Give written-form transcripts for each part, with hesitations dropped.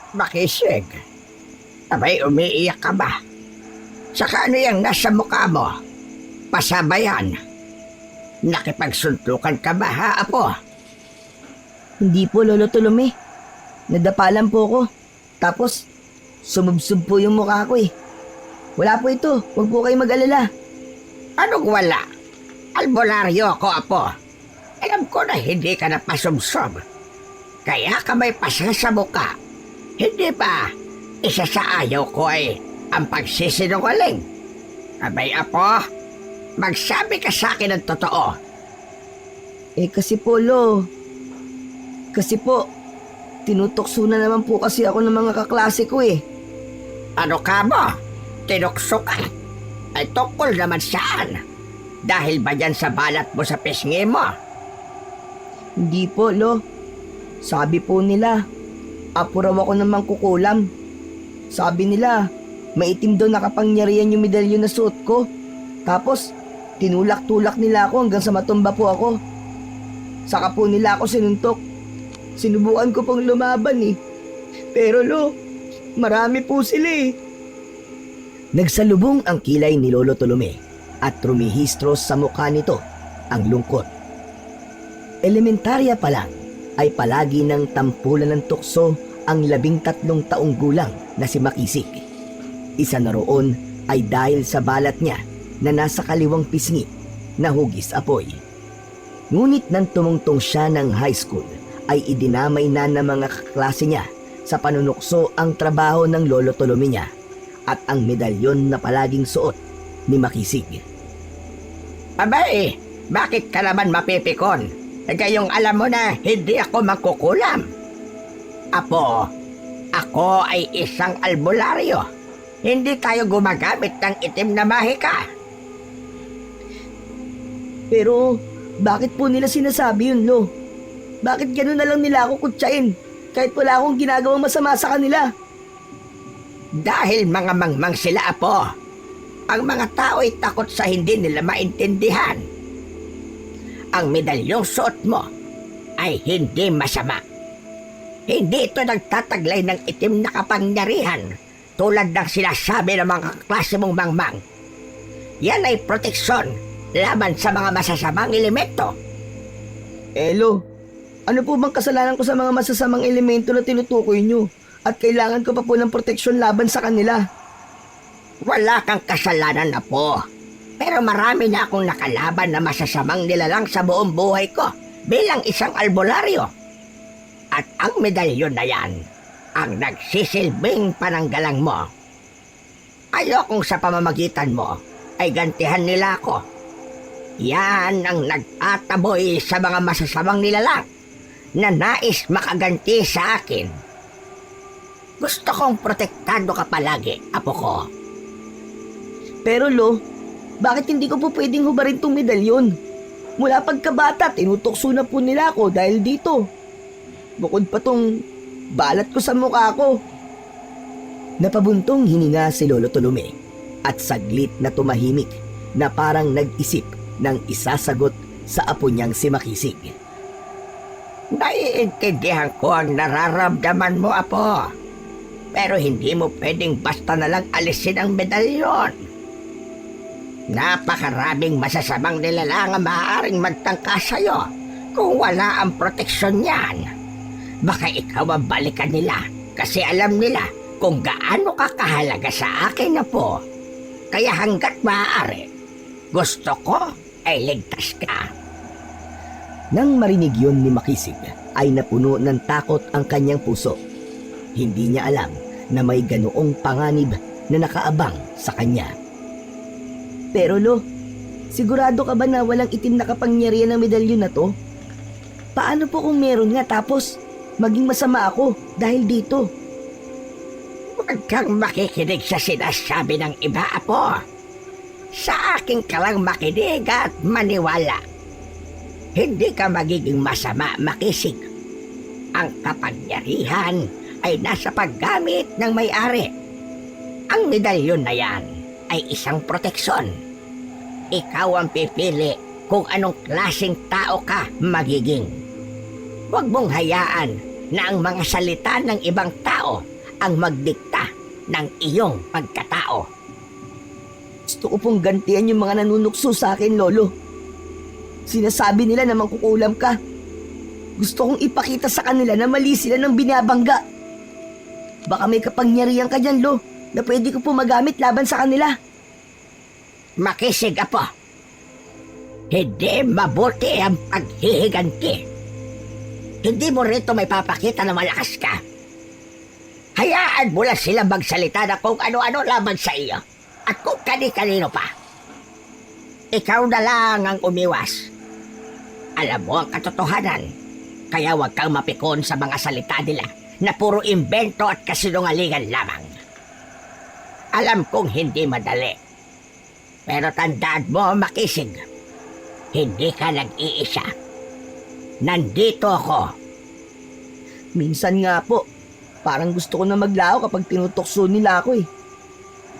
Makisig, abay umiiyak ka ba? Saka ano yung nasa mukha mo? Pasabayan. Nakipagsuntukan ka ba ha, apo? Hindi po, Lolo Tolome. Nadapa lang po ko. Tapos, sumubsob po yung mukha ko eh. Wala po ito. Huwag po kayong mag-alala. Anong wala? Albularyo ako, apo. Alam ko na hindi ka napasubsob. Kaya ka may pasa sa mukha. Hindi ba? Isa sa ayaw ko ay ang pagsisinungaling. Abay, apo, magsabi ka sa akin ng totoo. Kasi po, Lo. Kasi po, tinutokso na naman po kasi ako ng mga kaklase ko eh. Ano ka mo? Tinukso ka? Ay tungkol naman saan? Dahil ba dyan sa balat mo sa pisngi mo? Hindi po, Lo. Sabi po nila, apo raw ako ng mangkukulam. Sabi nila, maitim daw nakapangyarihan yung medalyon na suot ko. Tapos, tinulak-tulak nila ako hanggang sa matumba po ako. Saka po nila ako sinuntok. Sinubukan ko pong lumaban eh. Pero Lo, marami po sila eh. Nagsalubong ang kilay ni Lolo Tolome at rumihistro sa mukha nito ang lungkot. Elementarya pa lang ay palagi ng tampulan ng tukso ang 13 taong gulang na si Makisig. Isa na roon ay dahil sa balat niya na nasa kaliwang pisngi na hugis apoy. Ngunit nang tumungtong siya ng high school ay idinamay na ng mga kaklase niya sa panunukso ang trabaho ng Lolo Tolome niya at ang medalyon na palaging suot ni Makisig. Abay, bakit ka naman mapipikon? Gayong alam mo na hindi ako magkukulam. Apo, ako ay isang albularyo. Hindi tayo gumagamit ng itim na mahika. Pero bakit po nila sinasabi yun, Lo? Bakit gano'n na lang nila ako kutsain kahit wala akong ginagawang masama sa kanila? Dahil mga mangmang sila, Apo. Ang mga tao ay takot sa hindi nila maintindihan. Ang medalyong suot mo ay hindi masama. Hindi ito nagtataglay ng itim na kapangyarihan tulad ng sinasabi ng mga klase mong mangmang. Yan ay proteksyon laban sa mga masasamang elemento. Lo, ano po bang kasalanan ko sa mga masasamang elemento na tinutukoy nyo? At kailangan ko pa po ng proteksyon laban sa kanila. Wala kang kasalanan na po. Pero marami na akong nakalaban na masasamang nilalang sa buong buhay ko bilang isang albularyo. At ang medalyon na yan ang nagsisilbing pananggalang mo. Ayokong sa pamamagitan mo ay gantihan nila ako. Yan ang nag-ataboy sa mga masasamang nilalang na nais makaganti sa akin. Gusto kong protektado ka palagi, apo ko. Pero Lo, bakit hindi ko po pwedeng hubarin tong medalyon? Mula pagkabata, tinutokso na po nila ako dahil dito. Bukod pa tong balat ko sa mukha ko. Napabuntong hininga si Lolo Tolome at saglit na tumahimik na parang nag-isip ng isasagot sa apo niyang si Makisig. Naiintindihan ko ang nararamdaman mo, apo. Pero hindi mo pwedeng basta na lang alisin ang medalyon. Napakaraming masasamang nilalang ang maaaring magtangka sa'yo kung wala ang proteksyon niyan. Baka ikaw ang balikan nila kasi alam nila kung gaano ka kahalaga sa akin na po. Kaya hanggat maaari, gusto ko ay ligtas ka. Nang marinig yun ni Makisig ay napuno ng takot ang kanyang puso. Hindi niya alam na may ganoong panganib na nakaabang sa kanya. Pero Lo, sigurado ka ba na walang itim na kapangyarihan ng medalyon na to? Paano po kung meron nga tapos maging masama ako dahil dito? Huwag kang makikinig sa sinasabi ng iba, apo. Sa akin ka lang makinig at maniwala. Hindi ka magiging masama, Makisig. Ang kapangyarihan ay nasa paggamit ng may-ari. Ang medalyon na yan ay isang proteksyon. Ikaw ang pipili kung anong klaseng tao ka magiging. Huwag mong hayaan na ang mga salita ng ibang tao ang magdikta ng iyong pagkatao. Gusto ko pong gantihan yung mga nanunukso sa akin, Lolo. Sinasabi nila na mangkukulam ka. Gusto kong ipakita sa kanila na mali sila ng binabangga. Baka may kapangyarihan ka dyan, Lo, na pwede ko po magamit laban sa kanila. Makisig, Apo. Hindi mabuti ang paghihiganti. Hindi mo rito may papakita na malakas ka. Hayaan mo lang sila magsalita na kung ano-ano laban sa iyo at kung kani-kanino pa. Ikaw na lang ang umiwas. Alam mo ang katotohanan, kaya huwag kang mapikon sa mga salita nila na puro imbento at kasinungalingan lamang. Alam kong hindi madali. Pero tandaan mo, Makisig, hindi ka nag-iisa. Nandito ako. Minsan nga po, parang gusto ko na maglaho kapag tinutokso nila ako eh.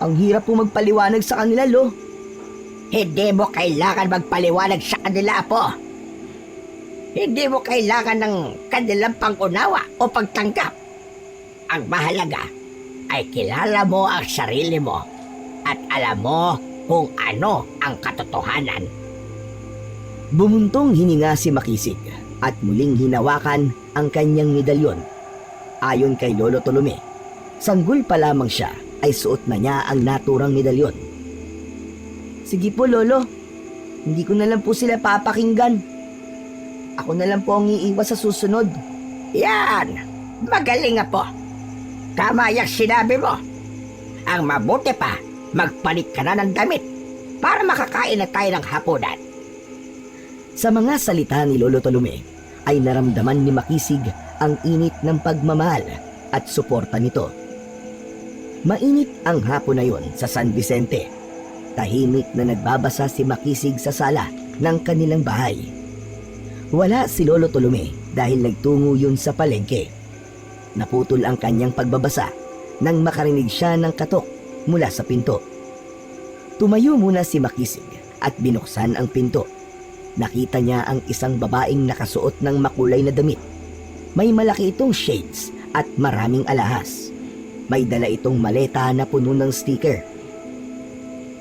Ang hirap po magpaliwanag sa kanila, Lo. Hindi mo kailangan magpaliwanag sa kanila, Apo. Hindi mo kailangan ng kanilang pangunawa o pagtanggap. Ang mahalaga ay kilala mo ang sarili mo at alam mo kung ano ang katotohanan. Bumuntong hininga si Makisig at muling hinawakan ang kanyang medalyon. Ayon kay Lolo Tolome, sanggol pa lamang siya ay suot na niya ang naturang medalyon. Sige po, Lolo. Hindi ko na lang po sila papakinggan. Ako na lang po ang iiwas sa susunod. Yan! Magaling, Apo. Tama yung sinabi mo. Ang mabuti pa, magpalit ka na ng damit para makakain na tayo ng hapunan. Sa mga salita ni Lolo Tolome, ay naramdaman ni Makisig ang init ng pagmamahal at suporta nito. Mainit ang hapon na yon sa San Vicente. Tahimik na nagbabasa si Makisig sa sala ng kanilang bahay. Wala si Lolo Tolome dahil nagtungo yun sa palengke. Naputol ang kanyang pagbabasa nang makarinig siya ng katok mula sa pinto. Tumayo muna si Makisig at binuksan ang pinto. Nakita niya ang isang babaeng nakasuot ng makulay na damit. May malaki itong shades at maraming alahas. May dala itong maleta na puno ng sticker.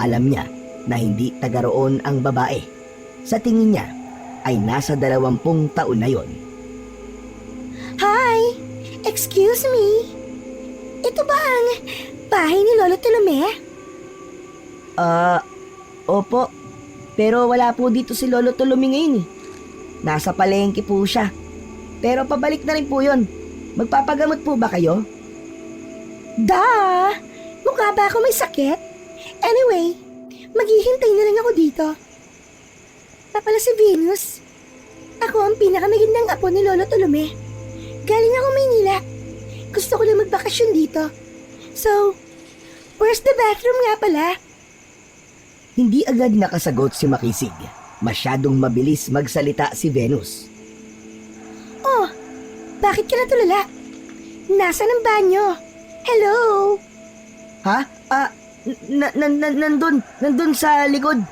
Alam niya na hindi taga roon ang babae. Sa tingin niya ay nasa 20 taon na yon. Hi! Excuse me? Ito ba ang bahay ni Lolo Tolome? Opo. Pero wala po dito si Lolo Tolome ngayon eh. Nasa palengke po siya. Pero pabalik na rin po yon. Magpapagamot po ba kayo? Da! Mukha ba ako may sakit? Anyway, maghihintay na lang ako dito. Pala si Venus. Ako ang pinakamagandang apo ni Lolo Tolome. Galing ako Maynila. Gusto ko lang magbakasyon dito. So, where's the bathroom nga pala? Hindi agad nakasagot si Makisig. Masyadong mabilis magsalita si Venus. Oh, bakit ka natulala? Nasaan ang banyo? Hello? Ha? Nandun sa likod.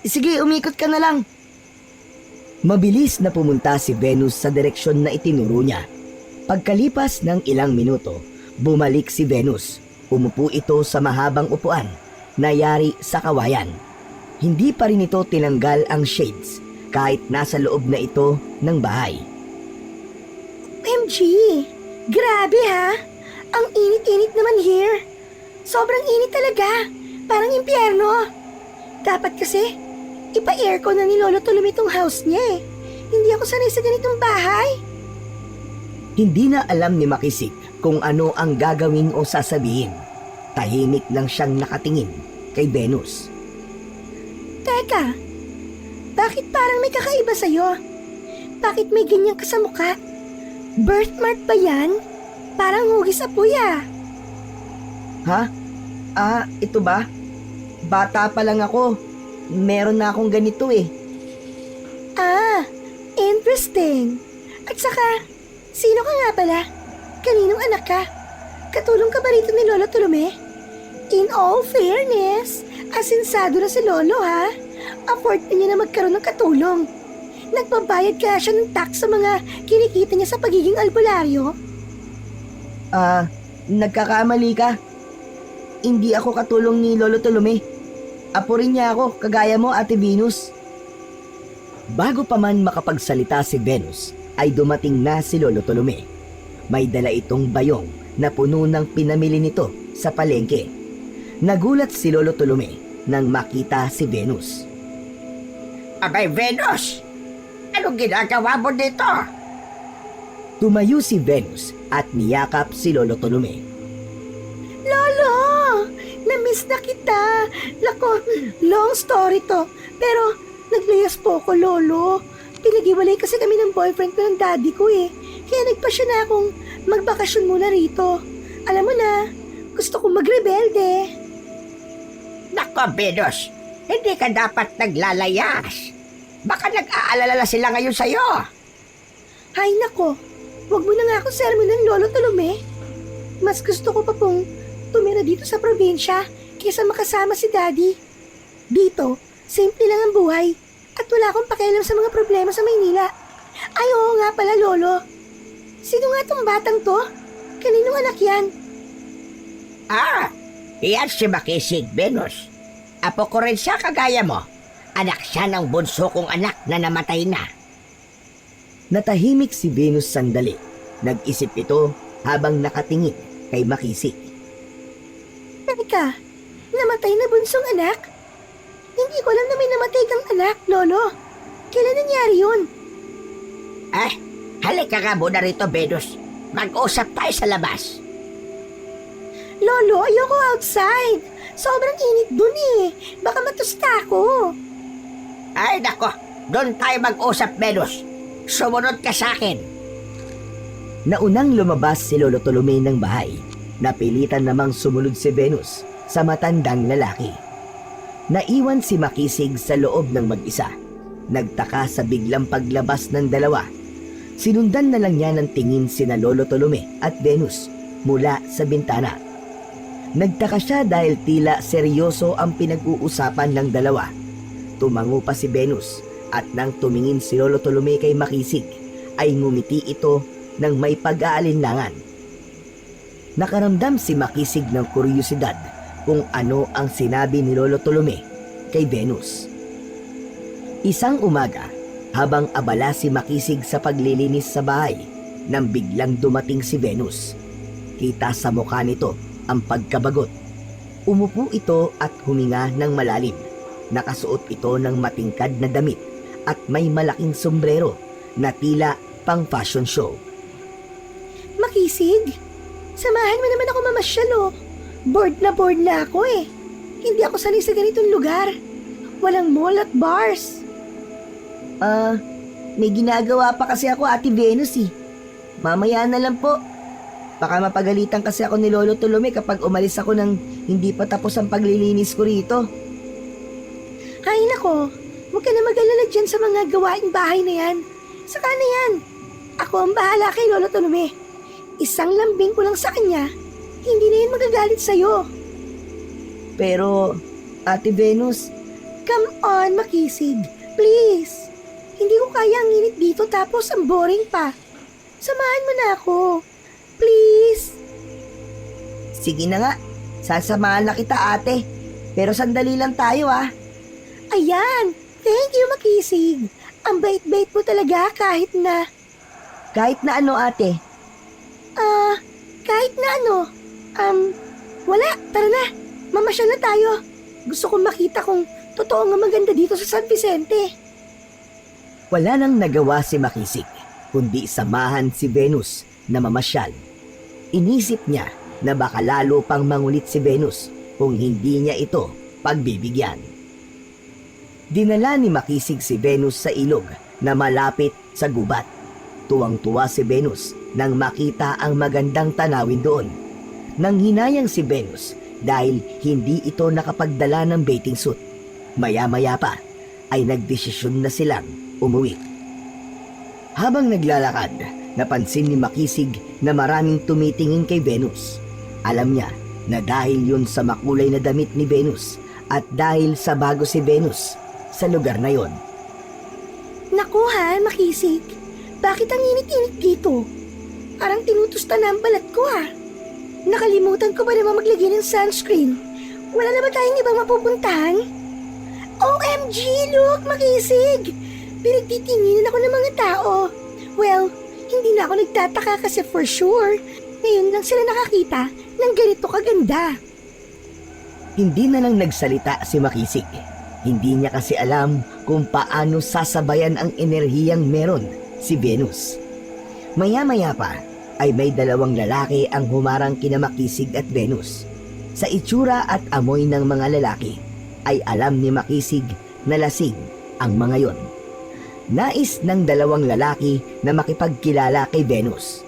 Sige, umikot ka na lang. Mabilis na pumunta si Venus sa direksyon na itinuro niya. Pagkalipas ng ilang minuto, bumalik si Venus. Umupo ito sa mahabang upuan na yari sa kawayan. Hindi pa rin ito tinanggal ang shades kahit nasa loob na ito ng bahay. MG, grabe ha? Ang init-init naman here. Sobrang init talaga. Parang impyerno. Dapat kasi, ipa-aircon na ni Lolo Tolome itong house niya eh. Hindi ako sanay sa ganitong bahay. Hindi na alam ni Makisig kung ano ang gagawin o sasabihin. Tahimik lang siyang nakatingin kay Venus. Teka, bakit parang may kakaiba sa'yo? Bakit may ganyan ka sa mukha? Birthmark ba yan? Parang hugis apoy ah. Ha? Ito ba? Bata pa lang ako. Meron na akong ganito eh. Ah, interesting. At saka, sino ka nga pala? Kaninong anak ka? Katulong ka ba rito ni Lolo Tolome? In all fairness, asinsado na si Lolo ha. Afford na niya na magkaroon ng katulong. Nagbabayad kaya siya ng tax sa mga kinikita niya sa pagiging albularyo? Nagkakamali ka. Hindi ako katulong ni Lolo Tolome. Apo rin niya ako, kagaya mo, Ate Venus. Bago pa man makapagsalita si Venus, ay dumating na si Lolo Tolome. May dala itong bayong na puno ng pinamili nito sa palengke. Nagulat si Lolo Tolome nang makita si Venus. Abay, Venus! Anong ginagawa mo dito? Tumayo si Venus at niyakap si Lolo Tolome. Lolo! Na-miss na kita. Lako, long story to. Pero naglayas po ko, Lolo. Pinag-iwalay kasi kami ng boyfriend ko ng daddy ko eh. Kaya nagpasya na akong magbakasyon muna rito. Alam mo na, gusto kong magrebelde. Nako, Venus! Hindi ka dapat naglalayas. Baka nag-aalala na sila ngayon sa'yo. Hay nako, wag mo na nga akong sermonan, Lolo Tolome. Mas gusto ko pa pong tumira dito sa probinsya kaysa makasama si Daddy. Dito, simple lang ang buhay at wala akong pakialam sa mga problema sa Maynila. Ay oo nga pala, Lolo. Sino nga tong batang to? Kaninong anak yan? Iyan si Makisig, Venus. Apo ko rin siya kagaya mo. Anak siya ng bunso kong anak na namatay na. Natahimik si Venus sandali. Nag-isip ito habang nakatingin kay Makisig. Teka, namatay na bunsong anak? Hindi ko alam na may namatay kang anak, Lolo. Kailan nangyari yun? Halika ka muna rito, Venus. Mag-usap tayo sa labas. Lolo, ayoko outside. Sobrang init dun eh. Baka matusta ako. Ay, nako. Doon tayo mag-usap, Venus. Sumunod ka sa akin. Naunang lumabas si Lolo Tolome ng bahay. Napilitan namang sumunod si Venus sa matandang lalaki. Naiwan si Makisig sa loob ng mag-isa. Nagtaka sa biglang paglabas ng dalawa. Sinundan na lang niya ng tingin sina Lolo Tolome at Venus mula sa bintana. Nagtaka siya dahil tila seryoso ang pinag-uusapan ng dalawa. Tumango pa si Venus at nang tumingin si Lolo Tolome kay Makisig ay ngumiti ito ng may pag-aalinlangan. Nakaramdam si Makisig ng kuryosidad kung ano ang sinabi ni Lolo Tolome kay Venus. Isang umaga, habang abala si Makisig sa paglilinis sa bahay, nang biglang dumating si Venus. Kita sa mukha nito ang pagkabagot. Umupo ito at huminga ng malalim. Nakasuot ito ng matingkad na damit at may malaking sombrero na tila pang fashion show. Makisig, samahan mo naman ako mamasyal oh. Bored na ako eh. Hindi ako sanay sa ganitong lugar. Walang mall at bars. May ginagawa pa kasi ako, Ate Venus eh. Mamaya na lang po. Baka mapagalitan kasi ako ni Lolo Tolome kapag umalis ako nang hindi pa tapos ang paglilinis ko rito. Ay nako, huwag ka na mag-alala dyan sa mga gawaing bahay na yan. Saka na yan. Ako ang bahala kay Lolo Tolome. Isang lambing ko lang sa kanya, hindi na yan magagalit sa'yo. Pero, Ate Venus, Come on, Makisig. Please. Hindi ko kaya ang init dito tapos ang boring pa. Samahan mo na ako. Please. sige na nga. Sasamahan na kita, ate. Pero sandali lang tayo ah. Ayan. Thank you, Makisig. Ang bait-bait mo talaga kahit na... Kahit na ano, ate? Kahit na ano. Wala. Tara na. Mamasyal na tayo. Gusto kong makita kung totoo nga maganda dito sa San Vicente. Wala nang nagawa si Makisig, kundi samahan si Venus na mamasyal. Inisip niya na baka lalo pang mangulit si Venus kung hindi niya ito pagbibigyan. Dinala ni Makisig si Venus sa ilog na malapit sa gubat. Tuwang-tuwa si Venus nang makita ang magandang tanawin doon. Nanghinayang si Venus dahil hindi ito nakapagdala ng bathing suit. Maya-maya pa ay nagdesisyon na silang umuwi. Habang naglalakad, napansin ni Makisig na maraming tumitingin kay Venus. Alam niya na dahil yun sa makulay na damit ni Venus at dahil sa bago si Venus sa lugar na yon. Naku ha, Makisig. Bakit ang init-init dito? Parang tinutusta na ang balat ko ha. Nakalimutan ko ba naman maglagay ng sunscreen? Wala na ba tayong ibang mapupuntahan? OMG, look, Makisig! Pinagtitinginan ako ng mga tao. Well, hindi na ako nagtataka kasi for sure, ngayon lang sila nakakita ng ganito kaganda. Hindi na lang nagsalita si Makisig. Hindi niya kasi alam kung paano sasabayan ang enerhiyang meron si Venus. Maya-maya pa ay may dalawang lalaki ang humarang kina Makisig at Venus. Sa itsura at amoy ng mga lalaki ay alam ni Makisig na lasing ang mga yon. Nais ng dalawang lalaki na makipagkilala kay Venus.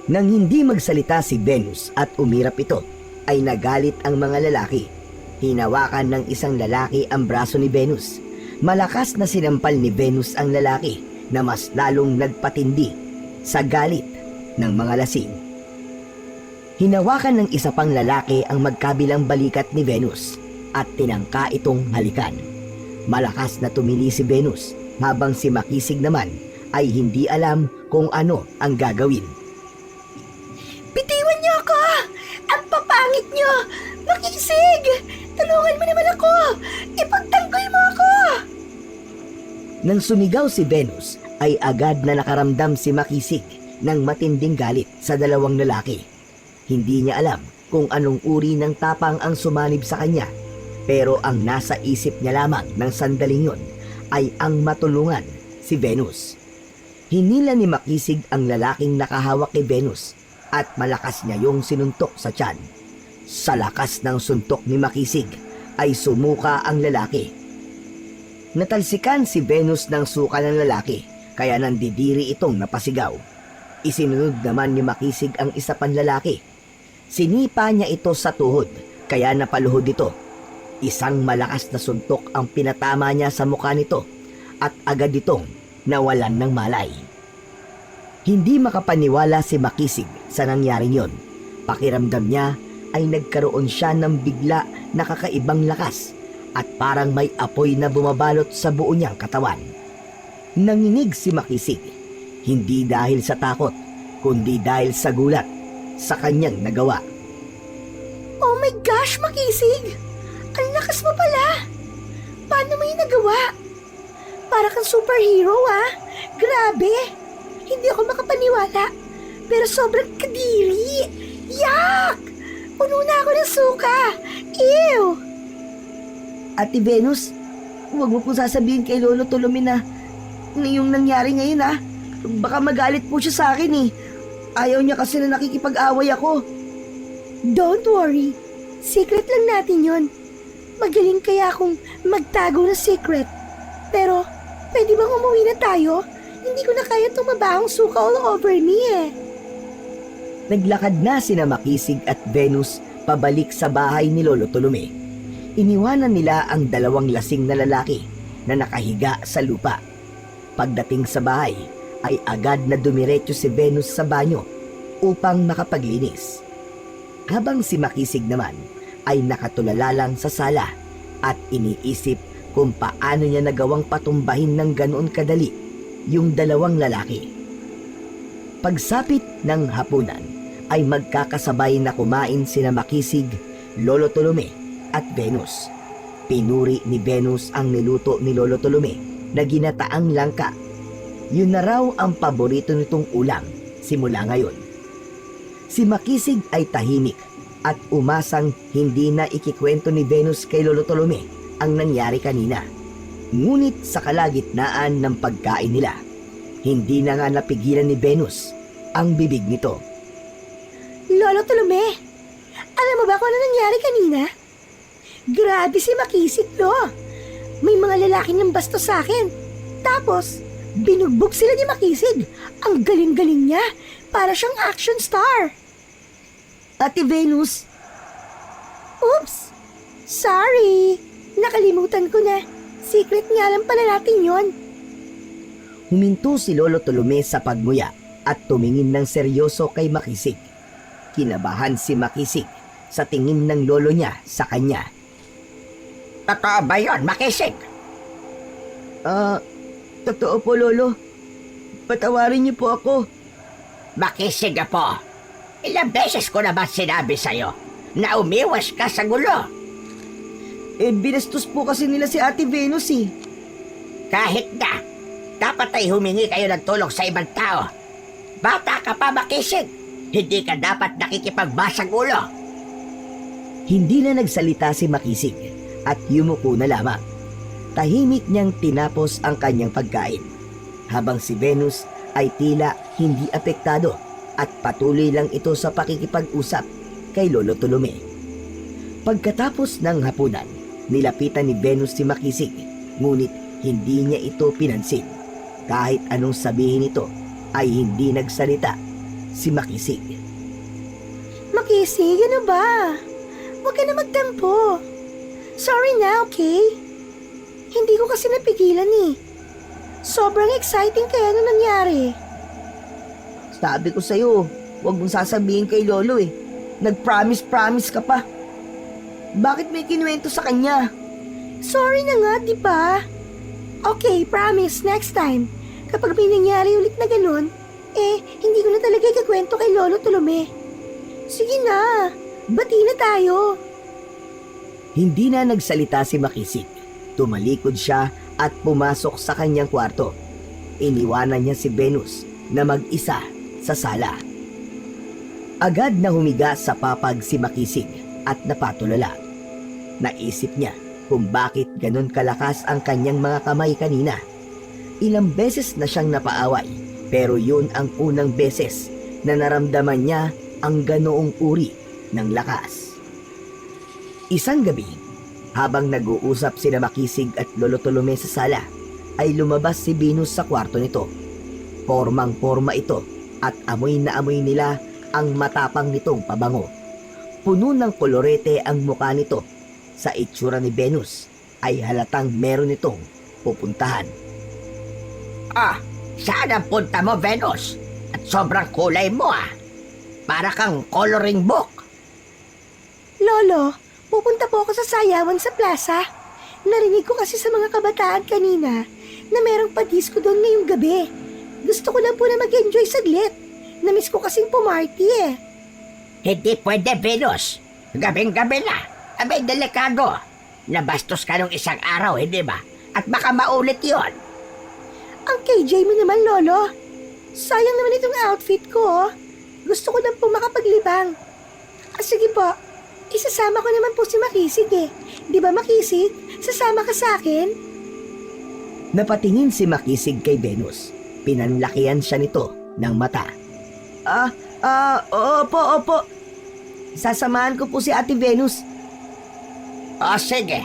Nang hindi magsalita si Venus at umirap ito, ay nagalit ang mga lalaki. Hinawakan ng isang lalaki ang braso ni Venus. Malakas na sinampal ni Venus ang lalaki na mas lalong nagpatindi sa galit ng mga lasing. Hinawakan ng isa pang lalaki ang magkabilang balikat ni Venus at tinangka itong halikan. Malakas na tumili si Venus habang si Makisig naman ay hindi alam kung ano ang gagawin. Bitiwan niyo ako! Ang papangit niyo! Makisig! Tulungan mo naman ako! Ipagtanggol mo ako! Nang sumigaw si Venus, ay agad na nakaramdam si Makisig ng matinding galit sa dalawang lalaki. Hindi niya alam kung anong uri ng tapang ang sumanib sa kanya, pero ang nasa isip niya lamang ng sandaling yun ay ang matulungan si Venus. Hinila ni Makisig ang lalaking nakahawak kay Venus at malakas niya yung sinuntok sa tiyan. Sa lakas ng suntok ni Makisig ay sumuka ang lalaki. Natalsikan si Venus ng suka ng lalaki kaya nandidiri itong napasigaw. Isinunod naman ni Makisig ang isa pang lalaki. Sinipa niya ito sa tuhod kaya napaluhod ito. Isang malakas na suntok ang pinatama niya sa mukha nito at agad itong nawalan ng malay. Hindi makapaniwala si Makisig sa nangyaring yon. Pakiramdam niya ay nagkaroon siya ng bigla na kakaibang lakas at parang may apoy na bumabalot sa buo niyang katawan. Nanginig si Makisig, hindi dahil sa takot, kundi dahil sa gulat sa kanyang nagawa. Oh my gosh, Makisig! Ang lakas mo pala! Paano mo yung nagawa? Para kang superhero, ah! Grabe! Hindi ako makapaniwala, pero sobrang kadiri! Yak! Puno na ako ng suka! Ew! Ate Venus, huwag mo po sasabihin kay Lolo Tolome na yung nangyari ngayon ha. Baka magalit po siya sa akin eh. Ayaw niya kasi na nakikipag-away ako. Don't worry. Secret lang natin yon. Magaling kaya akong magtago ng secret. Pero, pwede bang umuwi na tayo? Hindi ko na kaya tumabahong suka all over me eh. Naglakad na sina Makisig at Venus pabalik sa bahay ni Lolo Tolome. Iniwanan nila ang dalawang lasing na lalaki na nakahiga sa lupa. Pagdating sa bahay, ay agad na dumiretso si Venus sa banyo upang makapaglinis. Habang si Makisig naman ay nakatulala lang sa sala at iniisip kung paano niya nagawang patumbahin ng ganoon kadali yung dalawang lalaki. Pagsapit ng hapunan ay magkakasabay na kumain sina Makisig, Lolo Tolome at Venus. Pinuri ni Venus ang niluto ni Lolo Tolome na ginataang langka. Yun na raw ang paborito nitong ulam simula ngayon. Si Makisig ay tahimik at umasang hindi na ikikwento ni Venus kay Lolo Tolome ang nangyari kanina. Ngunit sa kalagitnaan ng pagkain nila, hindi na nga napigilan ni Venus ang bibig nito. Lolo Tolome, alam mo ba kung ano nangyari kanina? Grabe si Makisig, no? May mga lalaki ng basto sa akin. Tapos, binugbog sila ni Makisig. Ang galing-galing niya. Para siyang action star. Ate Venus, Oops! Sorry. Nakalimutan ko na. Secret nga lang pala natin yon. huminto si Lolo Tolome sa pagmuya at tumingin ng seryoso kay Makisig. Kinabahan si Makisig sa tingin ng lolo niya sa kanya. Totoo ba yun, Makisig? Totoo po, Lolo. Patawarin niyo po ako. Makisig po. Ilang beses ko na ba sinabi sa'yo na umiwas ka sa gulo? Binastos po kasi nila si Ate Venus eh. Kahit na, dapat ay humingi kayo ng tulong sa ibang tao. Bata ka pa, Makisig. Hindi ka dapat nakikipagbasag ulo. Hindi na nagsalita si Makisig at yumuko na lamang. Tahimik niyang tinapos ang kanyang pagkain, habang si Venus ay tila hindi apektado at patuloy lang ito sa pakikipag-usap kay Lolo Tolome. Pagkatapos ng hapunan, nilapitan ni Venus si Makisig, ngunit hindi niya ito pinansin. Kahit anong sabihin nito ay hindi nagsalita si Makisig. Makisig, ano ba? Huwag ka na magtampo. Sorry na, okay? Hindi ko kasi napigilan eh. Sobrang exciting kaya nung nangyari. Sabi ko sa'yo, huwag mong sasabihin kay Lolo eh. Nag-promise ka pa. Bakit may kinuwento sa kanya? Sorry na nga, di ba? Okay, promise, next time. Kapag may nangyari ulit na ganun, hindi ko na talaga ikakwento kay Lolo Tolome. Sige na, bati na tayo. Hindi na nagsalita si Makisig. Tumalikod siya at pumasok sa kanyang kwarto. Iniwanan niya si Venus na mag-isa sa sala. Agad na humiga sa papag si Makisig at napatulala. Naisip niya kung bakit ganun kalakas ang kanyang mga kamay kanina. Ilang beses na siyang napaaway, pero yun ang unang beses na naramdaman niya ang ganoong uri ng lakas. Isang gabi, habang nag-uusap sina Makisig at Lolo Tolome sa sala, ay lumabas si Venus sa kwarto nito. Pormang-porma ito at amoy na amoy nila ang matapang nitong pabango. Puno ng kolorete ang mukha nito. Sa itsura ni Venus ay halatang meron itong pupuntahan. Saan ang punta mo, Venus? At sobrang kulay mo Para kang coloring book. Lolo, pupunta po ako sa sayawan sa plaza. Narinig ko kasi sa mga kabataan kanina na merong padisco doon ngayong gabi. Gusto ko lang po na mag-enjoy saglit. Namiss ko kasing pumarty eh. Hindi pwede, Venus. Gabing-gabi na. Abay, delikado. Nabastos ka nung isang araw, hindi ba? At baka maulit yon. Ang KJ mo naman, Lolo. Sayang naman itong outfit ko, oh. Gusto ko lang po makapaglibang. Sige po, isasama ko naman po si Makisig eh. Di ba, Makisig? Sasama ka sa akin? Napatingin si Makisig kay Venus. Pinanlakihan siya nito ng mata. Opo. Sasamahan ko po si Ate Venus. Sige.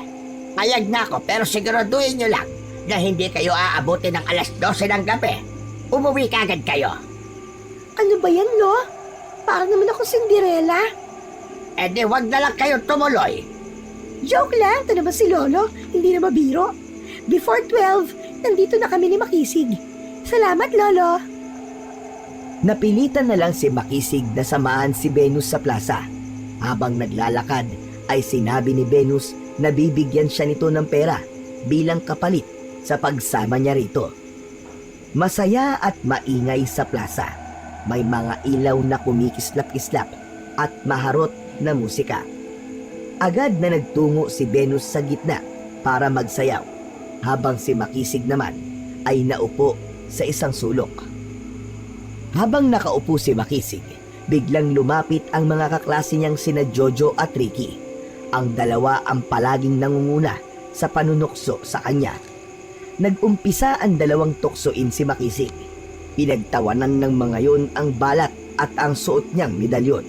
Payag na ako, pero siguraduhin nyo lang na hindi kayo aabutin ng alas 12 ng gabi. Umuwi kagad kayo. Ano ba yan, Lo? Parang naman ako Cinderella. Di wag na lang kayo tumuloy. Joke lang, ito naman si Lolo. Hindi na mabiro. Before 12, nandito na kami ni Makisig. Salamat, Lolo. Napilitan na lang si Makisig na samahan si Venus sa plaza. Habang naglalakad, ay sinabi ni Venus na bibigyan siya nito ng pera bilang kapalit sa pagsama niya rito. Masaya at maingay sa plaza. May mga ilaw na kumikislap-kislap at maharot na musika. Agad na nagtungo si Venus sa gitna para magsayaw, habang si Makisig naman ay naupo sa isang sulok. Habang nakaupo si Makisig, biglang lumapit ang mga kaklase niyang sina Jojo at Ricky. Ang dalawa ang palaging nangunguna sa panunukso sa kanya. Nag-umpisa ang dalawang tuksoin si Makisig. Pinagtawanan ng mga yon ang balat at ang suot niyang medalyon.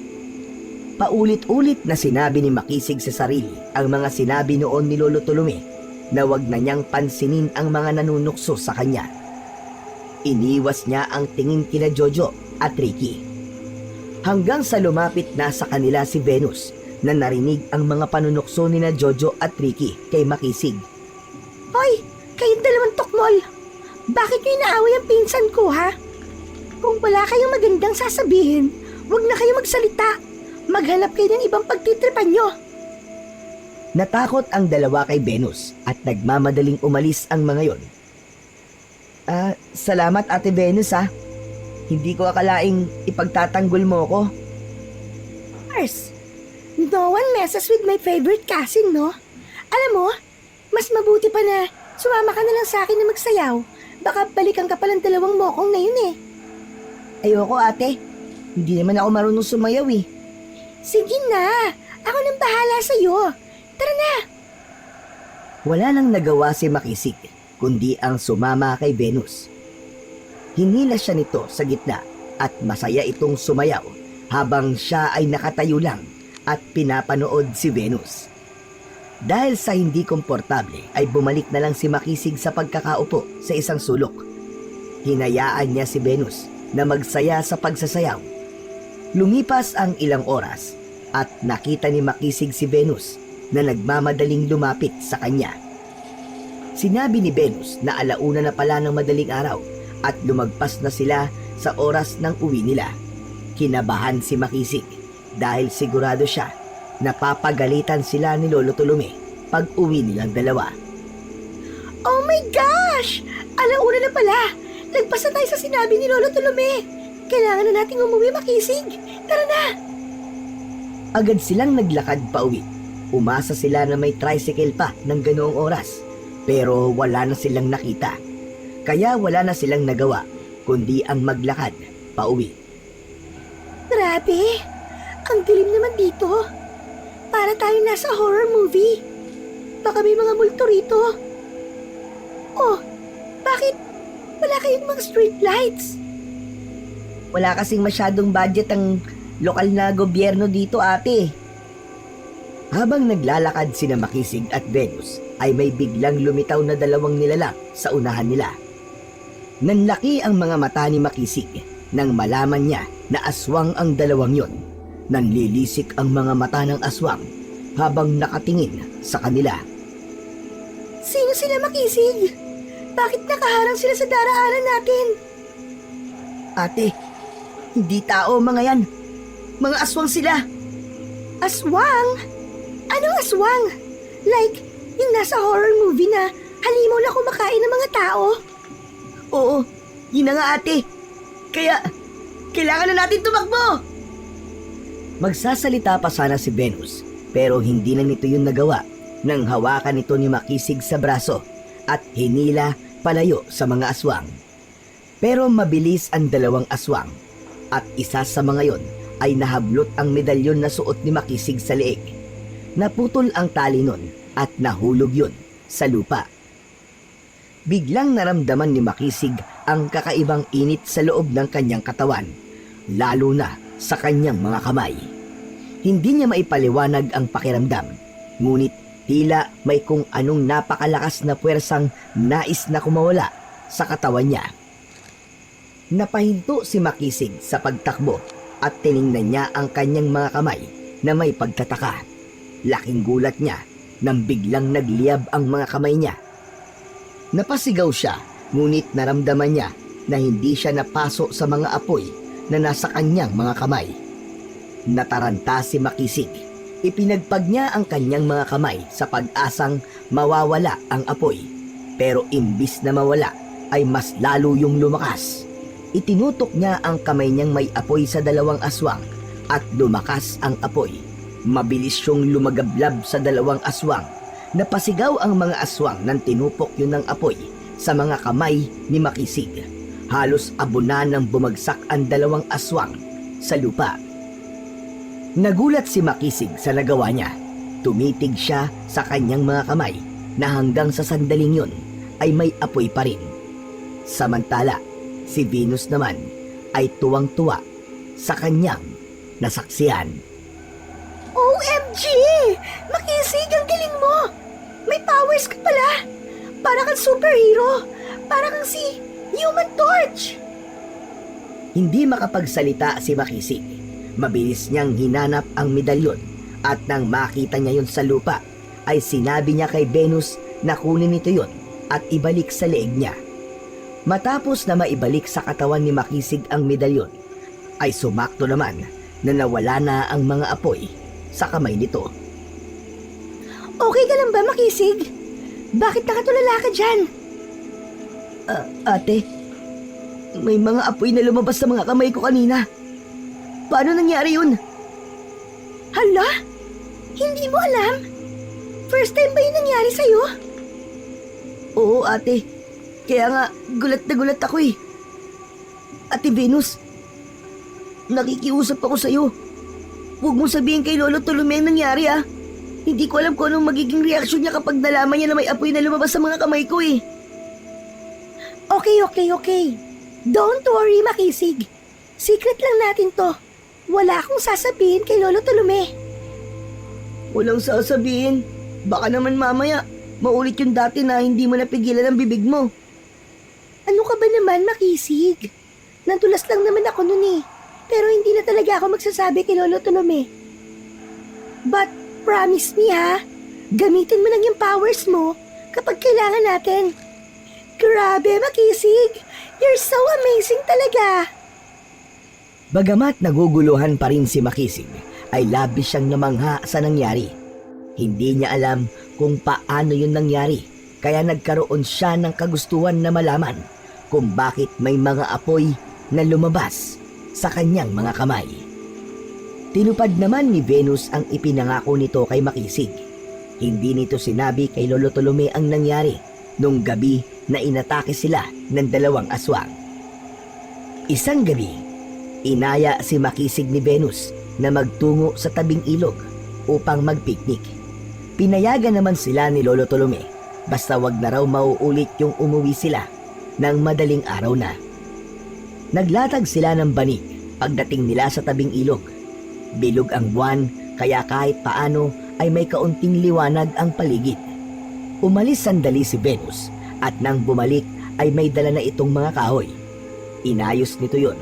Paulit-ulit na sinabi ni Makisig sa sarili ang mga sinabi noon ni Lolo Tolome na wag na niyang pansinin ang mga nanunukso sa kanya. Iniwas niya ang tingin kina Jojo at Ricky. Hanggang sa lumapit na sa kanila si Venus na narinig ang mga panunukso ni na Jojo at Ricky kay Makisig. Hoy, kayong dalawang tukmol! Bakit nyo inaaway ang pinsan ko, ha? Kung wala kayong magandang sasabihin, wag na kayo magsalita. Maghanap kayo ng ibang pagtitripan nyo. Natakot ang dalawa kay Venus at nagmamadaling umalis ang mga yon. Salamat Ate Venus ha. Hindi ko akalaing ipagtatanggol mo ko. course. No one messes with my favorite cousin, no? Alam mo, mas mabuti pa na sumama ka na lang sa akin na magsayaw. Baka balikan ka palang dalawang mokong na yun eh. Ayoko ate. Hindi naman ako marunong sumayaw eh. Sige na, ako nang bahala sa'yo. Tara na. Wala nang nagawa si Makisig, kundi ang sumama kay Venus. Hinila siya nito sa gitna at masaya itong sumayaw habang siya ay nakatayo lang at pinapanood si Venus. Dahil sa hindi komportable ay bumalik na lang si Makisig sa pagkakaupo sa isang sulok. Hinayaan niya si Venus na magsaya sa pagsasayaw. Lumipas ang ilang oras at nakita ni Makisig si Venus na nagmamadaling lumapit sa kanya. Sinabi ni Venus na alauna na pala ng madaling araw at lumagpas na sila sa oras ng uwi nila. Kinabahan si Makisig dahil sigurado siya na papagalitan sila ni Lolo Tolome pag uwi nilang dalawa. Oh my gosh! Alauna na pala. Lagpas na tayo sa sinabi ni Lolo Tolome. Kailangan na nating umuwi, Makisig. Tara na! Agad silang naglakad pa uwi. Umasa sila na may tricycle pa ng ganoong oras. Pero wala na silang nakita. Kaya wala na silang nagawa, kundi ang maglakad pa uwi. Grabe! Ang dilim naman dito. Para tayo nasa horror movie. Baka may mga multo rito. Oh, bakit wala kayong mga street lights? Wala kasing masyadong budget ang lokal na gobyerno dito ate. Habang naglalakad sina Makisig at Venus ay may biglang lumitaw na dalawang nilalang sa unahan nila. Nanlaki ang mga mata ni Makisig nang malaman niya na aswang ang dalawang yon. Nanlilisik ang mga mata ng aswang habang nakatingin sa kanila. Sino sila, Makisig? Bakit nakaharang sila sa daraanan natin? Ate, hindi tao mga yan. Mga aswang sila. Aswang? Anong aswang? Like, yung nasa horror movie na halimaw na kumakain ng mga tao? Oo, yun na nga ate. Kaya, kailangan na natin tumakbo. Magsasalita pa sana si Venus, pero hindi na nito yung nagawa nang hawakan nito ni Makisig sa braso at hinila palayo sa mga aswang. Pero mabilis ang dalawang aswang at isa sa mga yon ay nahablot ang medalyon na suot ni Makisig sa leeg. Naputol ang tali nun at nahulog yun sa lupa. Biglang naramdaman ni Makisig ang kakaibang init sa loob ng kanyang katawan, lalo na sa kanyang mga kamay. Hindi niya maipaliwanag ang pakiramdam, ngunit tila may kung anong napakalakas na puwersang nais na kumawala sa katawan niya. Napahinto si Makisig sa pagtakbo at tiningnan niya ang kanyang mga kamay na may pagtataka. Laking gulat niya nang biglang nagliyab ang mga kamay niya. Napasigaw siya, ngunit naramdaman niya na hindi siya napaso sa mga apoy na nasa kanyang mga kamay. Nataranta si Makisig. Ipinagpag niya ang kanyang mga kamay sa pag-asang mawawala ang apoy. Pero imbis na mawala ay mas lalo yung lumakas. Itinutok niya ang kamay niyang may apoy sa dalawang aswang at lumakas ang apoy. Mabilis siyang lumagablab sa dalawang aswang. Napasigaw ang mga aswang nang tinupok yun ng apoy sa mga kamay ni Makisig. Halos abunan nang bumagsak ang dalawang aswang sa lupa. Nagulat si Makisig sa nagawa niya. Tumitig siya sa kanyang mga kamay na hanggang sa sandaling yun ay may apoy pa rin. Samantala, si Venus naman ay tuwang-tuwa sa kanyang nasaksihan. OMG! Makisig, ang galing mo! May powers ka pala! Para kang superhero! Para kang si Human Torch! Hindi makapagsalita si Makisig. Mabilis niyang hinanap ang medalyon at nang makita niya yon sa lupa, ay sinabi niya kay Venus na kunin nito yon at ibalik sa leeg niya. Matapos na maibalik sa katawan ni Makisig ang medalyon, ay sumakto naman na nawala na ang mga apoy sa kamay nito. Okay ka lang ba, Makisig? Bakit nakatulala ka dyan? Ate, may mga apoy na lumabas sa mga kamay ko kanina. Paano nangyari yun? Hala? Hindi mo alam? First time ba yung nangyari sa'yo? Oo, ate. Kaya nga, gulat na gulat ako eh. Ate Venus, nakikiusap ako sa'yo. Huwag mo sabihin kay Lolo Tolome ang nangyari ah. Hindi ko alam kung anong magiging reaksyon niya kapag nalaman niya na may apoy na lumabas sa mga kamay ko eh. Okay. Don't worry, Makisig. Secret lang natin to. Wala akong sasabihin kay Lolo Tolome. Walang sasabihin. Baka naman mamaya, maulit yung dati na hindi mo napigilan ang bibig mo. Ano ka ba naman, Makisig? Nadulas lang naman ako nun eh. Pero hindi na talaga ako magsasabi kay Lolo Tolome. But promise me ha, gamitin mo lang yung powers mo kapag kailangan natin. Grabe, Makisig! You're so amazing talaga! Bagamat naguguluhan pa rin si Makisig, ay labis siyang namangha sa nangyari. Hindi niya alam kung paano yun nangyari, kaya nagkaroon siya ng kagustuhan na malaman kung bakit may mga apoy na lumabas sa kanyang mga kamay. Tinupad naman ni Venus ang ipinangako nito kay Makisig. Hindi nito sinabi kay Lolo Tolome ang nangyari nung gabi na inatake sila ng 2 aswang. Isang gabi, inaya si Makisig ni Venus na magtungo sa tabing ilog upang magpiknik. Pinayagan naman sila ni Lolo Tolome basta wag na raw mauulit yung umuwi sila ng madaling araw na. Naglatag sila ng banig pagdating nila sa tabing ilog. Bilog ang buwan kaya kahit paano ay may kaunting liwanag ang paligid. Umalis sandali si Venus at nang bumalik ay may dala na itong mga kahoy. Inayos nito yon.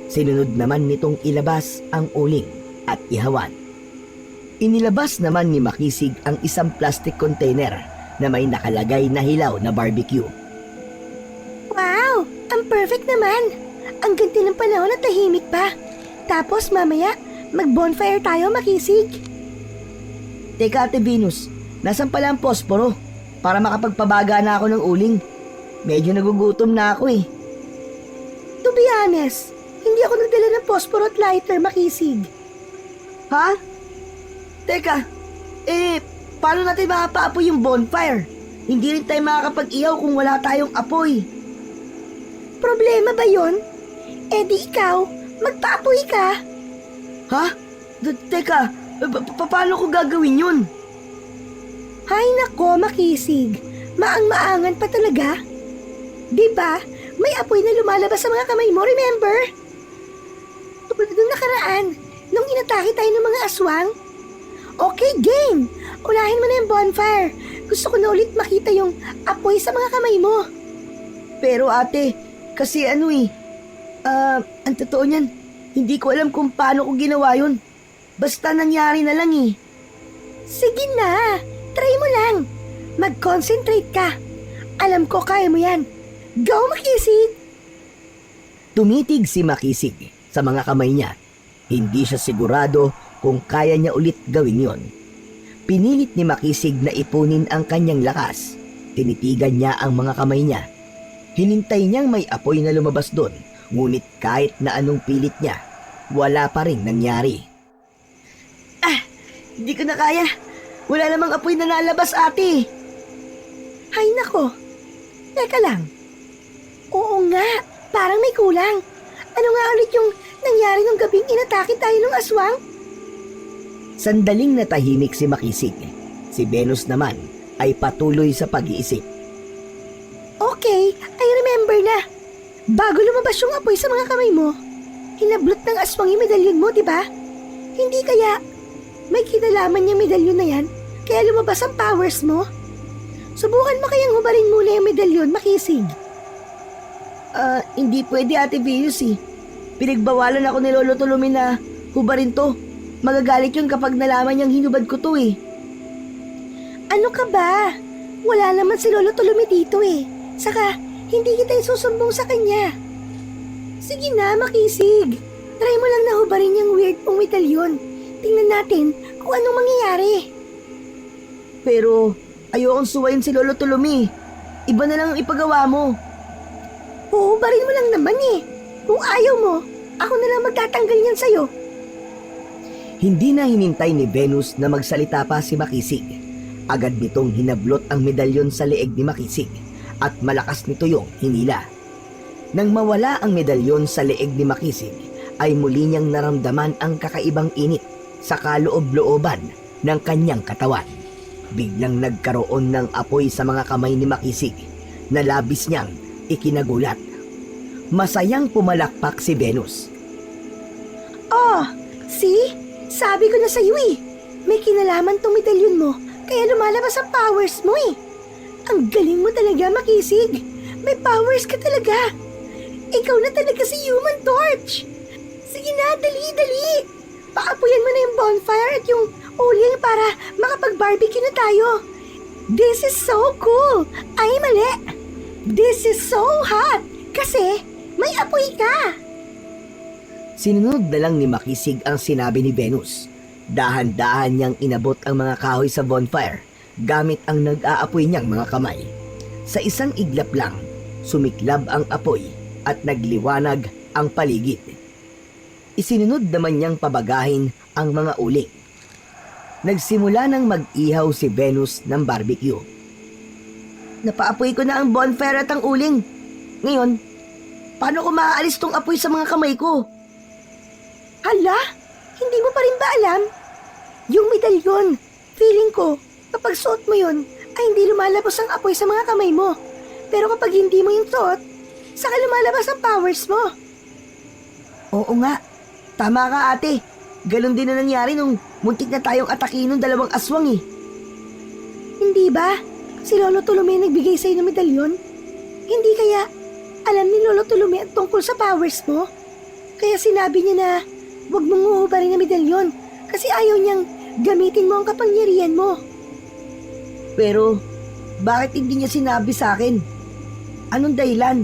Sinunod naman nitong ilabas ang uling at ihawan. Inilabas naman ni Makisig ang isang plastic container na may nakalagay na hilaw na barbecue. Wow! Ang perfect naman! Ang ganda ng panahon at tahimik pa. Tapos mamaya, mag-bonfire tayo, Makisig. Teka Ate Venus, nasan pala ang posporo para makapagpabaga na ako ng uling? Medyo nagugutom na ako eh. To be honest, hindi ako nagdala ng phosphor at lighter, Makisig. Ha? Teka, paano natin makapaapoy yung bonfire? Hindi rin tayo makakapag-ihaw kung wala tayong apoy. Problema ba yon? Eh di ikaw, magpaapoy ka. Ha? Teka, paano ko gagawin yun? Hay nako, Makisig. Maang-maangan pa talaga. Diba, may apoy na lumalabas sa mga kamay mo, remember? Tulad nung nakaraan, nung inatake tayo ng mga aswang. Okay, game! Unahin mo na yung bonfire. Gusto ko na ulit makita yung apoy sa mga kamay mo. Pero ate, kasi ang totoo niyan, hindi ko alam kung paano ko ginawa yun. Basta nangyari na lang eh. Sige na, try mo lang. Mag-concentrate ka. Alam ko kaya mo yan. Go, Makisig! Tumitig si Makisig sa mga kamay niya. Hindi siya sigurado kung kaya niya ulit gawin yon. Pinilit ni Makisig na ipunin ang kanyang lakas. Tinitigan niya ang mga kamay niya. Hinintay niyang may apoy na lumabas doon, ngunit kahit na anong pilit niya, wala pa rin nangyari. Hindi ko na kaya. Wala namang apoy na nalabas, ate. Hay nako. Teka lang. Oo nga, parang may kulang. Ano nga ulit yung nangyari nung gabing inatake tayo ng aswang? Sandaling natahimik si Makisig. Si Venus naman ay patuloy sa pag-iisip. Okay, I remember na. Bago lumabas yung apoy sa mga kamay mo, hinablot ng aswang yung medalyon mo, di ba? Hindi kaya may kinalaman yung medalyon na yan, kaya lumabas ang powers mo? Subukan mo kayang hubarin muna yung medalyon, Makisig. Hindi pwede, Ate Venus eh. Pinagbawalan ako ni Lolo Tolome na hubarin to. Magagalit yun kapag nalaman niyang hinubad ko to eh. Ano ka ba? Wala naman si Lolo Tolome dito eh. Saka, hindi kita isusumbong sa kanya. Sige na, Makisig. Try mo lang na hubarin yung weird pong medalyon. Tingnan natin kung anong mangyayari. Pero ayokong suwayin si Lolo Tolome. Iba na lang ang ipagawa mo. Huhubarin mo lang naman eh. Kung ayaw mo, ako na lang magtatanggal niyan sa'yo. Hindi na hinintay ni Venus na magsalita pa si Makisig. Agad nitong hinablot ang medalyon sa leeg ni Makisig at malakas nito yung hinila. Nang mawala ang medalyon sa leeg ni Makisig, ay muli niyang naramdaman ang kakaibang init sa kaloob-looban ng kanyang katawan. Biglang nagkaroon ng apoy sa mga kamay ni Makisig na labis niyang ikinagulat. Masayang pumalakpak si Venus. Oh, see? Sabi ko na sa'yo eh. May kinalaman tong medalyon mo, kaya lumalabas ang powers mo eh. Ang galing mo talaga, Makisig. May powers ka talaga. Ikaw na talaga si Human Torch. Sige na, dali. Paapuyan mo na yung bonfire at yung uling para makapag-barbecue na tayo. This is so cool. Ay, mali. This is so hot. Kasi may apoy ka. Sinunod na lang ni Makisig ang sinabi ni Venus. Dahan-dahan niyang inabot ang mga kahoy sa bonfire gamit ang nag-aapoy niyang mga kamay. Sa isang iglap lang, sumiklab ang apoy at nagliwanag ang paligid. Isinunod naman niyang pabagahin ang mga uling. Nagsimula nang mag-ihaw si Venus ng barbecue. Napaapoy ko na ang bonfire at ang uling. Ngayon, paano ko maaalis tong apoy sa mga kamay ko? Hala, hindi mo pa rin ba alam? Yung medalyon, feeling ko, kapag suot mo yun, ay hindi lumalabas ang apoy sa mga kamay mo. Pero kapag hindi mo yung suot, saka lumalabas ang powers mo. Oo nga, tama ka ate. Ganon din na nangyari nung muntik na tayong atakin ng dalawang aswang eh. Hindi ba? Si Lolo Tolome nagbigay sa'yo ng medalyon? Hindi kaya alam ni Lolo Tolome ang tungkol sa powers mo? Kaya sinabi niya na huwag mong uhubarin ang medalyon kasi ayaw niyang gamitin mo ang kapangyarihan mo. Pero, bakit hindi niya sinabi sa akin? Anong dahilan?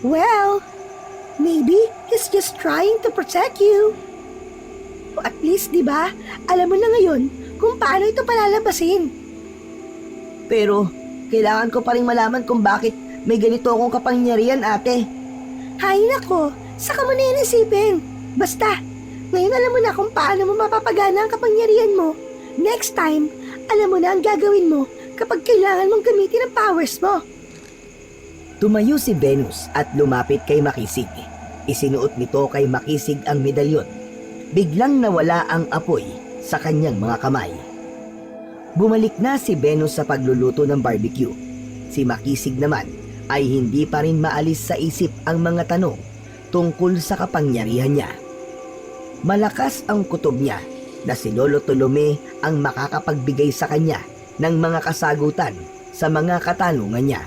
Well, maybe he's just trying to protect you. O at least, di ba, alam mo na ngayon kung paano ito palalabasin. Pero, kailangan ko pa rin malaman kung bakit may ganito akong kapangyarihan, ate. Hay nako, saka mo na yan isipin. Basta, ngayon alam mo na kung paano mo mapapagana ang kapangyarihan mo. Next time, alam mo na ang gagawin mo kapag kailangan mong gamitin ang powers mo. Tumayo si Venus at lumapit kay Makisig. Isinuot nito kay Makisig ang medalyon. Biglang nawala ang apoy sa kanyang mga kamay. Bumalik na si Venus sa pagluluto ng barbecue. Si Makisig naman ay hindi pa rin maalis sa isip ang mga tanong tungkol sa kapangyarihan niya. Malakas ang kutob niya na si Lolo Tolome ang makakapagbigay sa kanya ng mga kasagutan sa mga katanungan niya.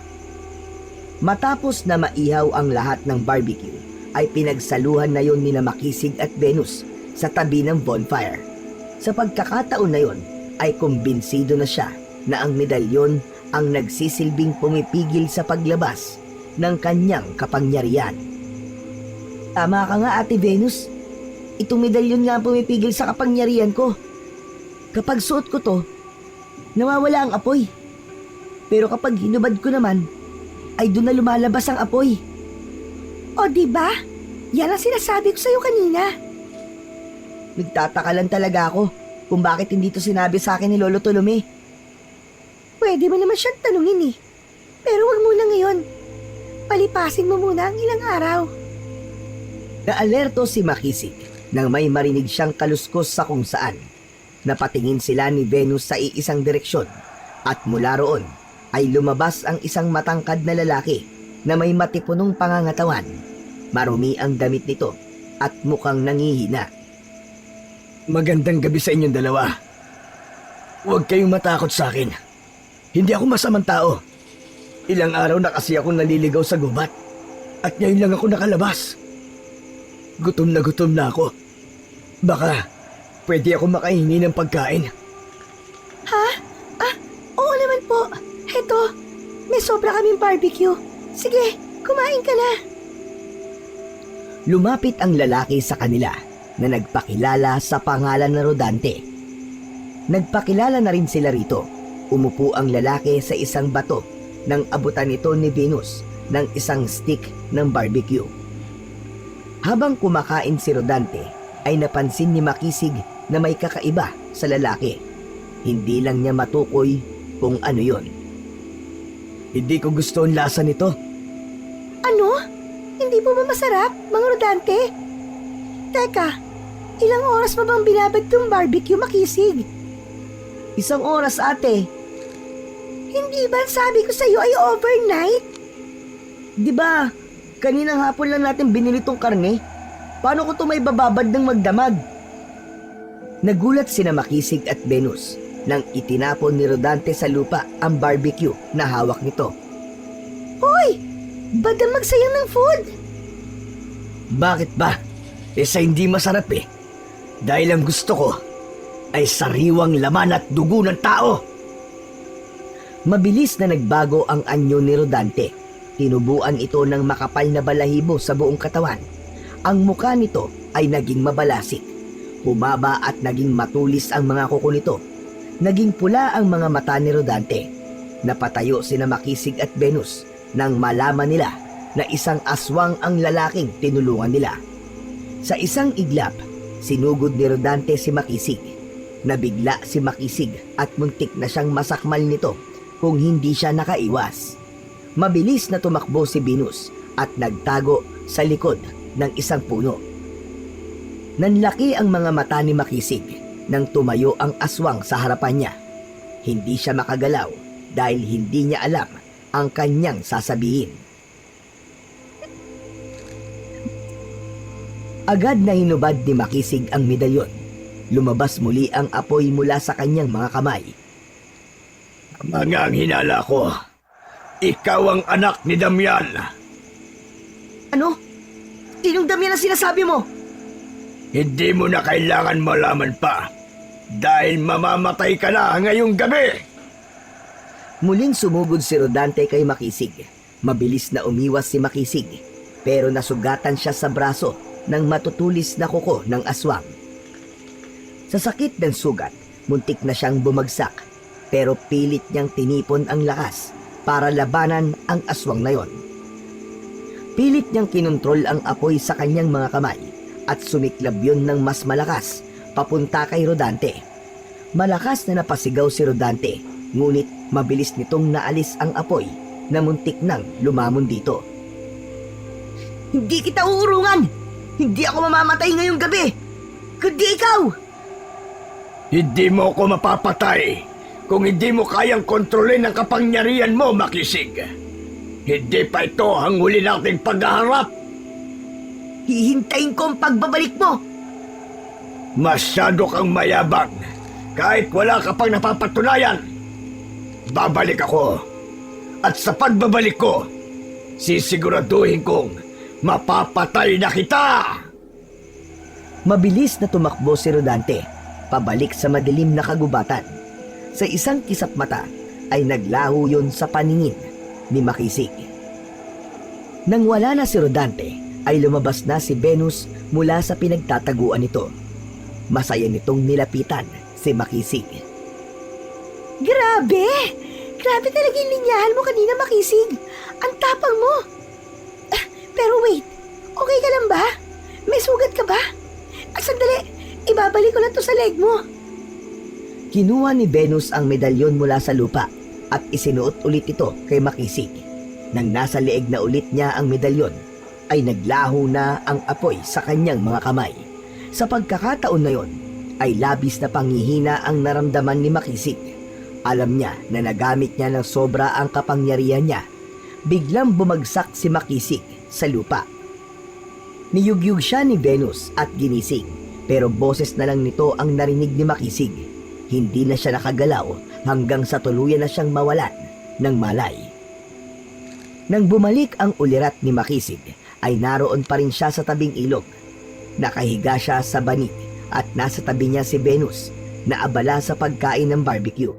Matapos na maihaw ang lahat ng barbecue, ay pinagsaluhan na yon nina Makisig at Venus sa tabi ng bonfire. Sa pagkakataon na yon, ay kumbinsido na siya na ang medalyon ang nagsisilbing pumipigil sa paglabas ng kanyang kapangyarihan. Tama ka nga, Ate Venus. Itong medalyon nga ang pumipigil sa kapangyarihan ko. Kapag suot ko to, nawawala ang apoy. Pero kapag hinubad ko naman, ay doon na lumalabas ang apoy. O diba? Yan ang sinasabi ko sa'yo kanina. Nagtataka lang talaga ako kung bakit hindi to sinabi sa akin ni Lolo Tolome. Pwede mo naman siyang tanungin eh. Pero wag muna ngayon. Palipasin mo muna ang ilang araw. Naalerto si Makisig nang may marinig siyang kaluskos sa kung saan. Napatingin sila ni Venus sa iisang direksyon at mula roon ay lumabas ang isang matangkad na lalaki na may matipunong pangangatawan. Marumi ang damit nito at mukhang nangihina. Magandang gabi sa inyong dalawa. Huwag kayong matakot sa akin. Hindi ako masamang tao. Ilang araw na kasi akong naliligaw sa gubat at ngayon lang ako nakalabas. Gutom na ako. Baka pwede ako makahingi ng pagkain. Ha? Oo naman po. Heto, may sobra kaming barbecue. Sige, kumain ka na. Lumapit ang lalaki sa kanila na nagpakilala sa pangalan na Rodante. Nagpakilala na rin sila rito. Umupo ang lalaki sa isang bato nang abutan ito ni Venus ng isang stick ng barbecue. Habang kumakain si Rodante, ay napansin ni Makisig na may kakaiba sa lalaki. Hindi lang niya matukoy kung ano yon. Hindi ko gusto ang lasa nito. Ano? Hindi po ba masarap, mga rodante? Teka, ilang oras pa bang binabad tong barbecue, Makisig? 1 oras, ate. Hindi ba sabi ko sa'yo ay overnight? Di ba, kaninang hapon lang natin binili tong karne? Paano ko to may bababad ng magdamag? Nagulat sina Makisig at Venus nang itinapon ni Rodante sa lupa ang barbecue na hawak nito. Hoy! Ba't ang magsayang ng food? Bakit ba? Sa hindi masarap eh. Dahil ang gusto ko ay sariwang laman at dugo ng tao. Mabilis na nagbago ang anyo ni Rodante. Tinubuan ito ng makapal na balahibo sa buong katawan. Ang mukha nito ay naging mabalasik. Humaba at naging matulis ang mga kuko nito. Naging pula ang mga mata ni Rodante. Napatayo sina Makisig at Venus nang malaman nila na isang aswang ang lalaking tinulungan nila. Sa isang iglap, sinugod ni Rodante si Makisig. Nabigla si Makisig at muntik na siyang masakmal nito kung hindi siya nakaiwas. Mabilis na tumakbo si Venus at nagtago sa likod ng isang puno. Nanlaki ang mga mata ni Makisig nang tumayo ang aswang sa harapan niya. Hindi siya makagalaw dahil hindi niya alam ang kanyang sasabihin. Agad na hinubad ni Makisig ang medalyon. Lumabas muli ang apoy mula sa kanyang mga kamay. Mga hinala ko, ikaw ang anak ni Damian. Ano? Sinong Damian ang sinasabi mo? Hindi mo na kailangan malaman pa dahil mamamatay ka na ngayong gabi. Muling sumugod si Rodante kay Makisig. Mabilis na umiwas si Makisig, pero nasugatan siya sa braso ng matutulis na kuko ng aswang. Sa sakit ng sugat, muntik na siyang bumagsak, pero pilit niyang tinipon ang lakas para labanan ang aswang na yon. Pilit niyang kinontrol ang apoy sa kanyang mga kamay at sumiklab yun ng mas malakas papunta kay Rodante. Malakas na napasigaw si Rodante, ngunit mabilis nitong naalis ang apoy na muntik nang lumamon dito. Hindi kita uurungan! Hindi ako mamamatay ngayong gabi! Kundi ikaw! Hindi mo ako mapapatay kung hindi mo kayang kontrolin ang kapangyarihan mo, Makisig. Hindi pa ito ang huli nating paghaharap. Hihintayin ko ang pagbabalik mo! Masyado kang mayabang kahit wala ka pang napapatunayan. Babalik ako. At sa pagbabalik ko, sisiguraduhin kong mapapatay na kita! Mabilis na tumakbo si Rodante, pabalik sa madilim na kagubatan. Sa isang kisap mata ay naglaho yon sa paningin ni Makisig. Nang wala na si Rodante, ay lumabas na si Venus mula sa pinagtataguan nito. Masaya nitong nilapitan si Makisig. Grabe! Grabe talaga yung linyahan mo kanina, Makisig. Ang tapang mo. Pero wait, okay ka lang ba? May sugat ka ba? At sandali, ibabalik ko lang to sa leg mo. Kinuha ni Venus ang medalyon mula sa lupa at isinuot ulit ito kay Makisig. Nang nasa leeg na ulit niya ang medalyon, ay naglaho na ang apoy sa kanyang mga kamay. Sa pagkakataon na yon, ay labis na panghihina ang naramdaman ni Makisig. Alam niya na nagamit niya ng sobra ang kapangyarihan niya. Biglang bumagsak si Makisig sa lupa. Niyugyug siya ni Venus at ginising, pero boses na lang nito ang narinig ni Makisig. Hindi na siya nakagalaw hanggang sa tuluyan na siyang mawalan ng malay. Nang bumalik ang ulirat ni Makisig, ay naroon pa rin siya sa tabing ilog. Nakahiga siya sa banig at nasa tabi niya si Venus na abala sa pagkain ng barbecue.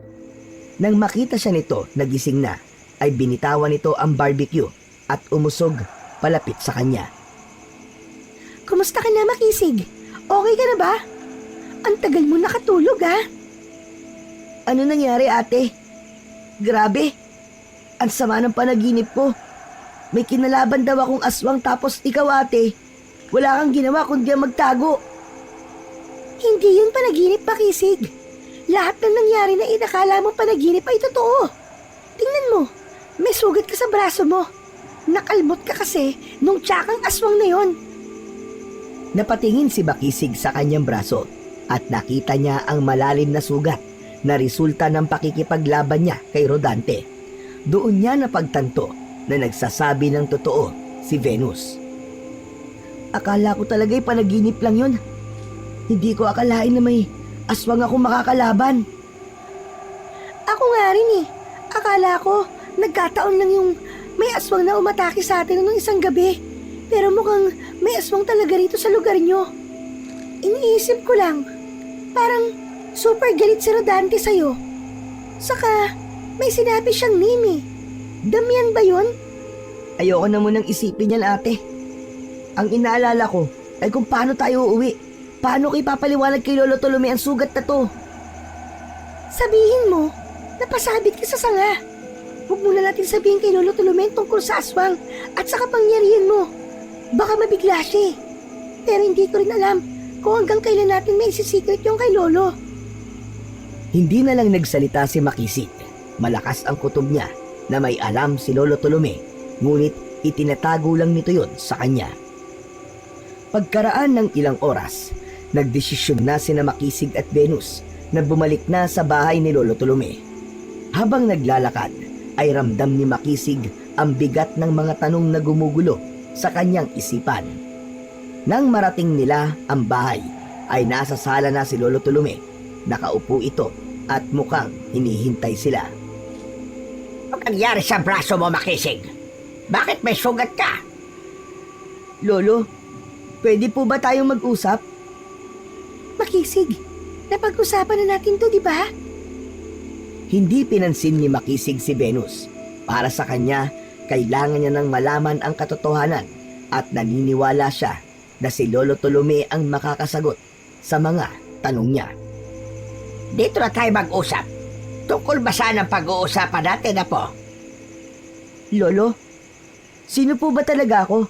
Nang makita siya nito nagising na, ay binitawan nito ang barbecue at umusog palapit sa kanya. Kumusta ka na, Makisig? Okay ka na ba? Ang tagal mo nakatulog, ha? Ano nangyari, ate? Grabe, ang sama ng panaginip ko. May kinalaban daw akong aswang tapos ikaw, ate. Wala kang ginawa kundi ang magtago. Hindi yun panaginip, Makisig. Lahat ng nangyari na inakala mo panaginip ay totoo. Tingnan mo, may sugat ka sa braso mo. Nakalmot ka kasi nung tiyakang aswang na yon. Napatingin si Makisig sa kanyang braso at nakita niya ang malalim na sugat na resulta ng pakikipaglaban niya kay Rodante. Doon niya napagtanto na nagsasabi ng totoo si Venus. Akala ko talaga'y panaginip lang yun. Hindi ko akalain na may aswang akong makakalaban. Ako nga rin eh. Akala ko, nagkataon lang yung may aswang na umatake sa atin noong isang gabi. Pero mukhang may aswang talaga rito sa lugar nyo. Iniisip ko lang, parang super galit si Rodante sa'yo. Saka, may sinabi siyang name eh. Damian ba yun? Ayoko na munang isipin yan, ate. Ang inaalala ko ay kung paano tayo uuwi. Paano ko ipapaliwanag kay Lolo Tolome ang sugat na to? Sabihin mo, napasabit ka sa sanga. Huwag muna natin sabihin kay Lolo Tolome tungkol sa aswang at sa kapangyarihan mo. Baka mabigla siya eh. Pero hindi ko rin alam kung hanggang kailan natin may isisikret yung kay Lolo. Hindi na lang nagsalita si Makisig. Malakas ang kutob niya na may alam si Lolo Tolome, ngunit itinatago lang nito yon sa kanya. Pagkaraan ng ilang oras, nagdesisyon na sina Makisig at Venus na bumalik na sa bahay ni Lolo Tolome. Habang naglalakad, ay ramdam ni Makisig ang bigat ng mga tanong na gumugulo sa kanyang isipan. Nang marating nila ang bahay, ay nasa sala na si Lolo Tolome. Nakaupo ito at mukhang hinihintay sila. Ang nangyari sa braso mo, Makisig? Bakit may sugat ka? Lolo, pwede po ba tayong mag-usap? Makisig, napag-usapan na natin to, di ba? Hindi pinansin ni Makisig si Venus. Para sa kanya, kailangan niya nang malaman ang katotohanan at naniniwala siya na si Lolo Tolome ang makakasagot sa mga tanong niya. Dito na tayo mag-usap. Tungkol ba saan ang pag-uusapan natin na po? Lolo, sino po ba talaga ako?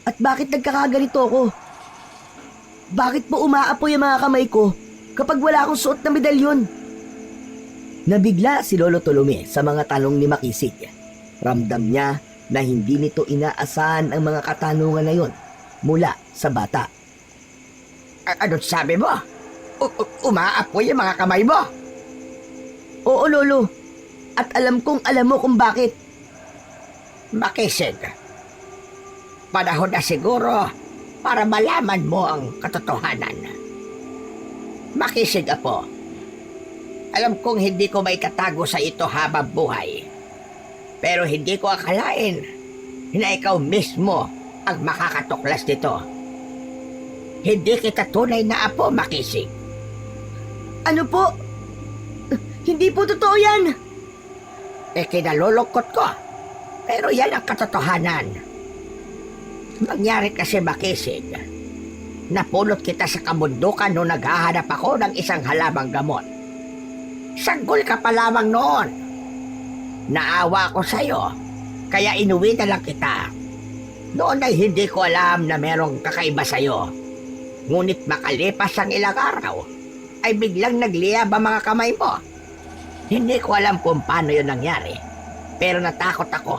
At bakit nagkakaganito ako? Bakit po umaapoy ang mga kamay ko kapag wala akong suot na medalyon? Nabigla si Lolo Tolome sa mga tanong ni Makisig. Ramdam niya na hindi nito inaasahan ang mga katanungan na yon mula sa bata. Ano't sabi mo? Umaapoy yung mga kamay mo? Oo, Lolo. At alam kong alam mo kung bakit. Makisig, panahon na siguro para malaman mo ang katotohanan. Makisig, apo. Alam kong hindi ko maitatago sa ito habang buhay. Pero hindi ko akalain na ikaw mismo ang makakatuklas nito. Hindi kita tunay na apo, Makisig. Ano po? Hindi po totoo yan. Kinalulungkot ko. Pero yan ang katotohanan. Nangyari kasi, Makisig, napulot kita sa kabundukan nung naghahanap ako ng isang halamang gamot. Sanggol ka pa lamang noon. Naawa ako sa'yo, kaya inuwi na lang kita. Noon ay hindi ko alam na merong kakaiba sa'yo. Ngunit makalipas ang ilang araw, ay biglang nagliyab ang mga kamay mo. Hindi ko alam kung paano yun nangyari, pero natakot ako.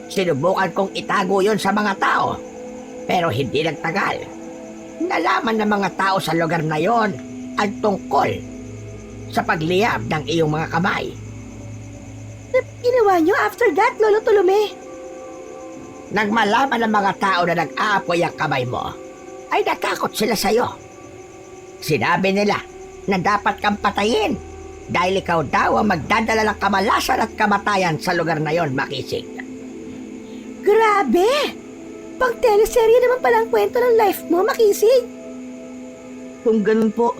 Sinubukan kong itago yun sa mga tao, pero hindi nagtagal. Nalaman ng mga tao sa lugar na yon ang tungkol sa pagliyab ng iyong mga kamay. Ginawa nyo after that, Lolo Tolome? Nang malaman ng mga tao na nag-aapoy ang kamay mo, ay natakot sila sa'yo. Sinabi nila na dapat kang patayin dahil ikaw daw ang magdadala ng kamalasan at kamatayan sa lugar na yon, Makisig. Grabe! Pang teleserye naman palang kwento ng life mo, Makisig. Kung ganun po,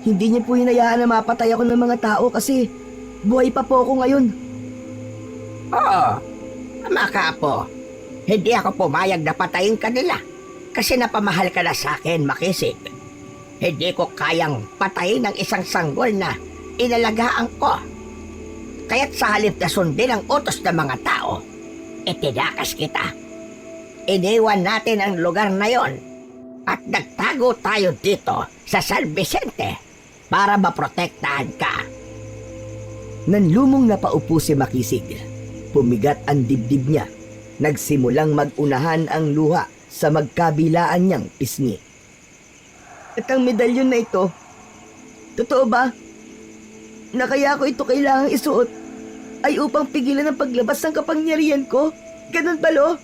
hindi niyo po hinayaan na mapatay ako ng mga tao kasi buhay pa po ako ngayon. Oo, tama ka, Apo. Hindi ako pumayag na patayin ka nila kasi napamahal ka na sa akin, Makisig. Hindi ko kayang patayin ng isang sanggol na inalagaan ko. Kaya't sa halip na sundin ang utos ng mga tao, tinakas kita. Iniwan natin ang lugar na yon At nagtago tayo dito sa San Vicente para maprotektahan ka. Nanlumong napaupo si Makisig. Pumigat ang dibdib niya. Nagsimulang mag-unahan ang luha sa magkabilaan niyang pisngi. At ang medalyon na ito, totoo ba? Na kaya ko ito kailangang isuot ay upang pigilan ang paglabas ng kapangyarihan ko? Ganun ba, Lo?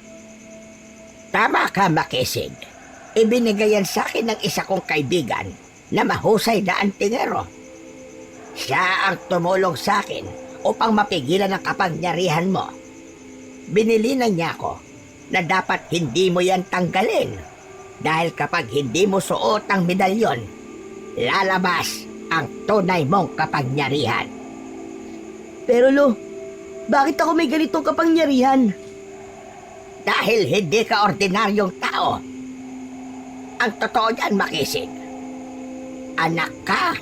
Tama ka, Makisig. Ibinigay yan sa akin ng isa kong kaibigan na mahusay na antingero. Siya ang tumulong sa akin upang mapigilan ang kapangyarihan mo. Binilinan niya ako na dapat hindi mo yan tanggalin dahil kapag hindi mo suot ang medalyon, lalabas ang tunay mong kapangyarihan. Pero, Lo, bakit ako may ganitong kapangyarihan? Dahil hindi ka ordinaryong tao. Ang totoo yan, Makisig. Anak ka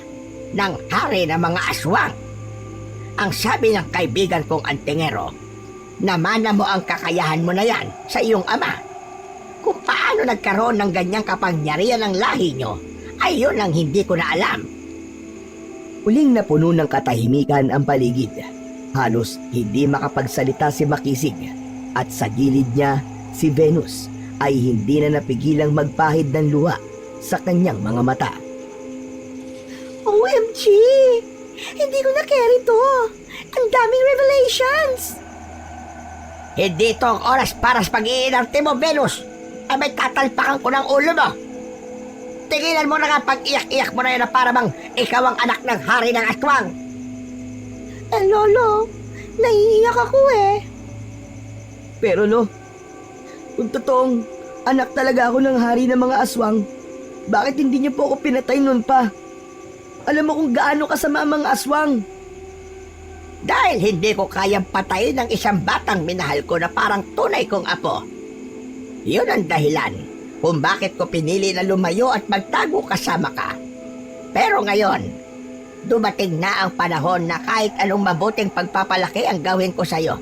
ng hari ng mga aswang. Ang sabi ng kaibigan kong antingero, namana mo ang kakayahan mo na yan sa iyong ama. Kung paano nagkaroon ng ganyang kapangyarihan ng lahi nyo, ay yun ang hindi ko na alam. Uling napuno ng katahimikan ang paligid. Halos hindi makapagsalita si Makisig at sa gilid niya si Venus ay hindi na napigilang magpahid ng luha sa kanyang mga mata. OMG! Hindi ko na-carry to. Ang daming revelations. Hindi ito ang oras para sa pag-iinarte mo, Venus. Ay may tatalpakan ko ng ulo mo. Tigilan mo na nga pag-iyak-iyak mo na yun na para bang ikaw ang anak ng hari ng aswang. Lolo, naiiyak ako eh. Pero, Lo, kung totoong anak talaga ako ng hari ng mga aswang, bakit hindi niyo po ako pinatay noon pa? Alam mo kung gaano kasama ang mga aswang. Dahil hindi ko kayang patayin ng isang batang minahal ko na parang tunay kong apo. Yun ang dahilan kung bakit ko pinili na lumayo at magtago kasama ka. Pero ngayon, dumating na ang panahon na kahit anong mabuting pagpapalaki ang gawin ko sa'yo,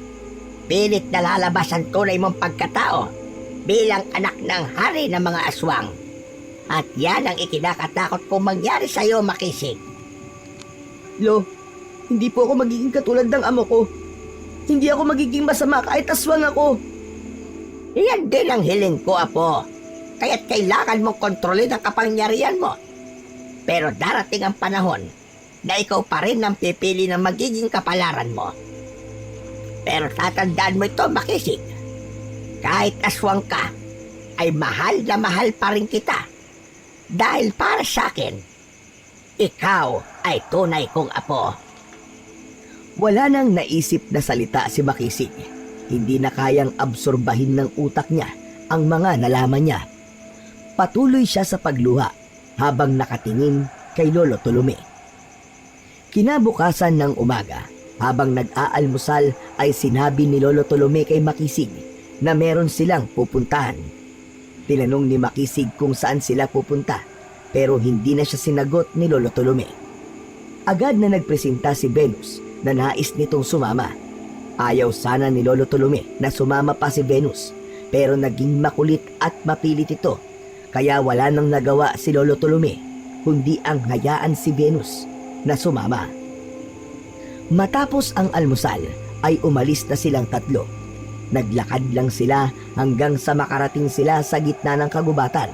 pilit na lalabas ang tunay mong pagkatao bilang anak ng hari ng mga aswang. At yan ang ikinakatakot kong mangyari sa'yo, Makisig. Lo, hindi po ako magiging katulad ng amo ko. Hindi ako magiging masama kahit aswang ako. Yan din ang hiling ko, Apo. Kaya't kailangan mong kontrolin ang kapangyarihan mo. Pero darating ang panahon na ikaw pa rin ang pipili ng magiging kapalaran mo. Pero tatandaan mo ito, Makisig. Kahit aswang ka, ay mahal na mahal pa rin kita. Dahil para sa akin, ikaw ay tunay kong apo. Wala nang naisip na salita si Makisig. Hindi na kayang absorbahin ng utak niya ang mga nalaman niya. Patuloy siya sa pagluha habang nakatingin kay Lolo Tolome. Kinabukasan ng umaga, habang nag-aalmusal ay sinabi ni Lolo Tolome kay Makisig na meron silang pupuntahan. Tinanong ni Makisig kung saan sila pupunta, pero hindi na siya sinagot ni Lolo Tolome. Agad na nagpresenta si Venus na nais nitong sumama. Ayaw sana ni Lolo Tolome na sumama pa si Venus, pero naging makulit at mapilit ito. Kaya wala nang nagawa si Lolo Tolome, kundi ang hayaan si Venus na sumama. Matapos ang almusal ay umalis na silang tatlo. Naglakad lang sila hanggang sa makarating sila sa gitna ng kagubatan.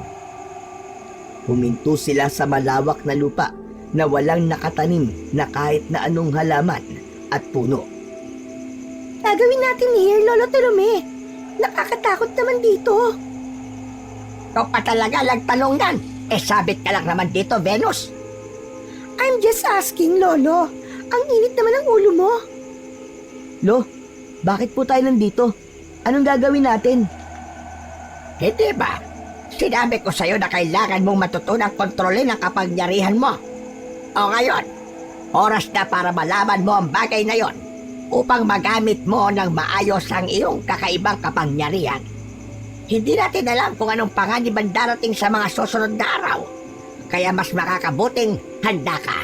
Huminto sila sa malawak na lupa na walang nakatanim na kahit na anong halaman at puno. Gagawin natin here, Lolo Tolome. Nakakatakot naman dito. Ikaw pa talaga nagtanong yan. Sabit ka lang naman dito, Venus. I'm just asking, Lolo. Ang init naman ang ulo mo. Lo, bakit po tayo nandito? Anong gagawin natin? Hindi ba? Sinabi ko sa'yo na kailangan mong matutunang kontrolin ang kapangyarihan mo. O ngayon, oras na para malaman mo ang bagay na yon upang magamit mo ng maayos ang iyong kakaibang kapangyarihan. Hindi natin alam kung anong panganib ang darating sa mga susunod na araw. Kaya mas makakabuting handa ka.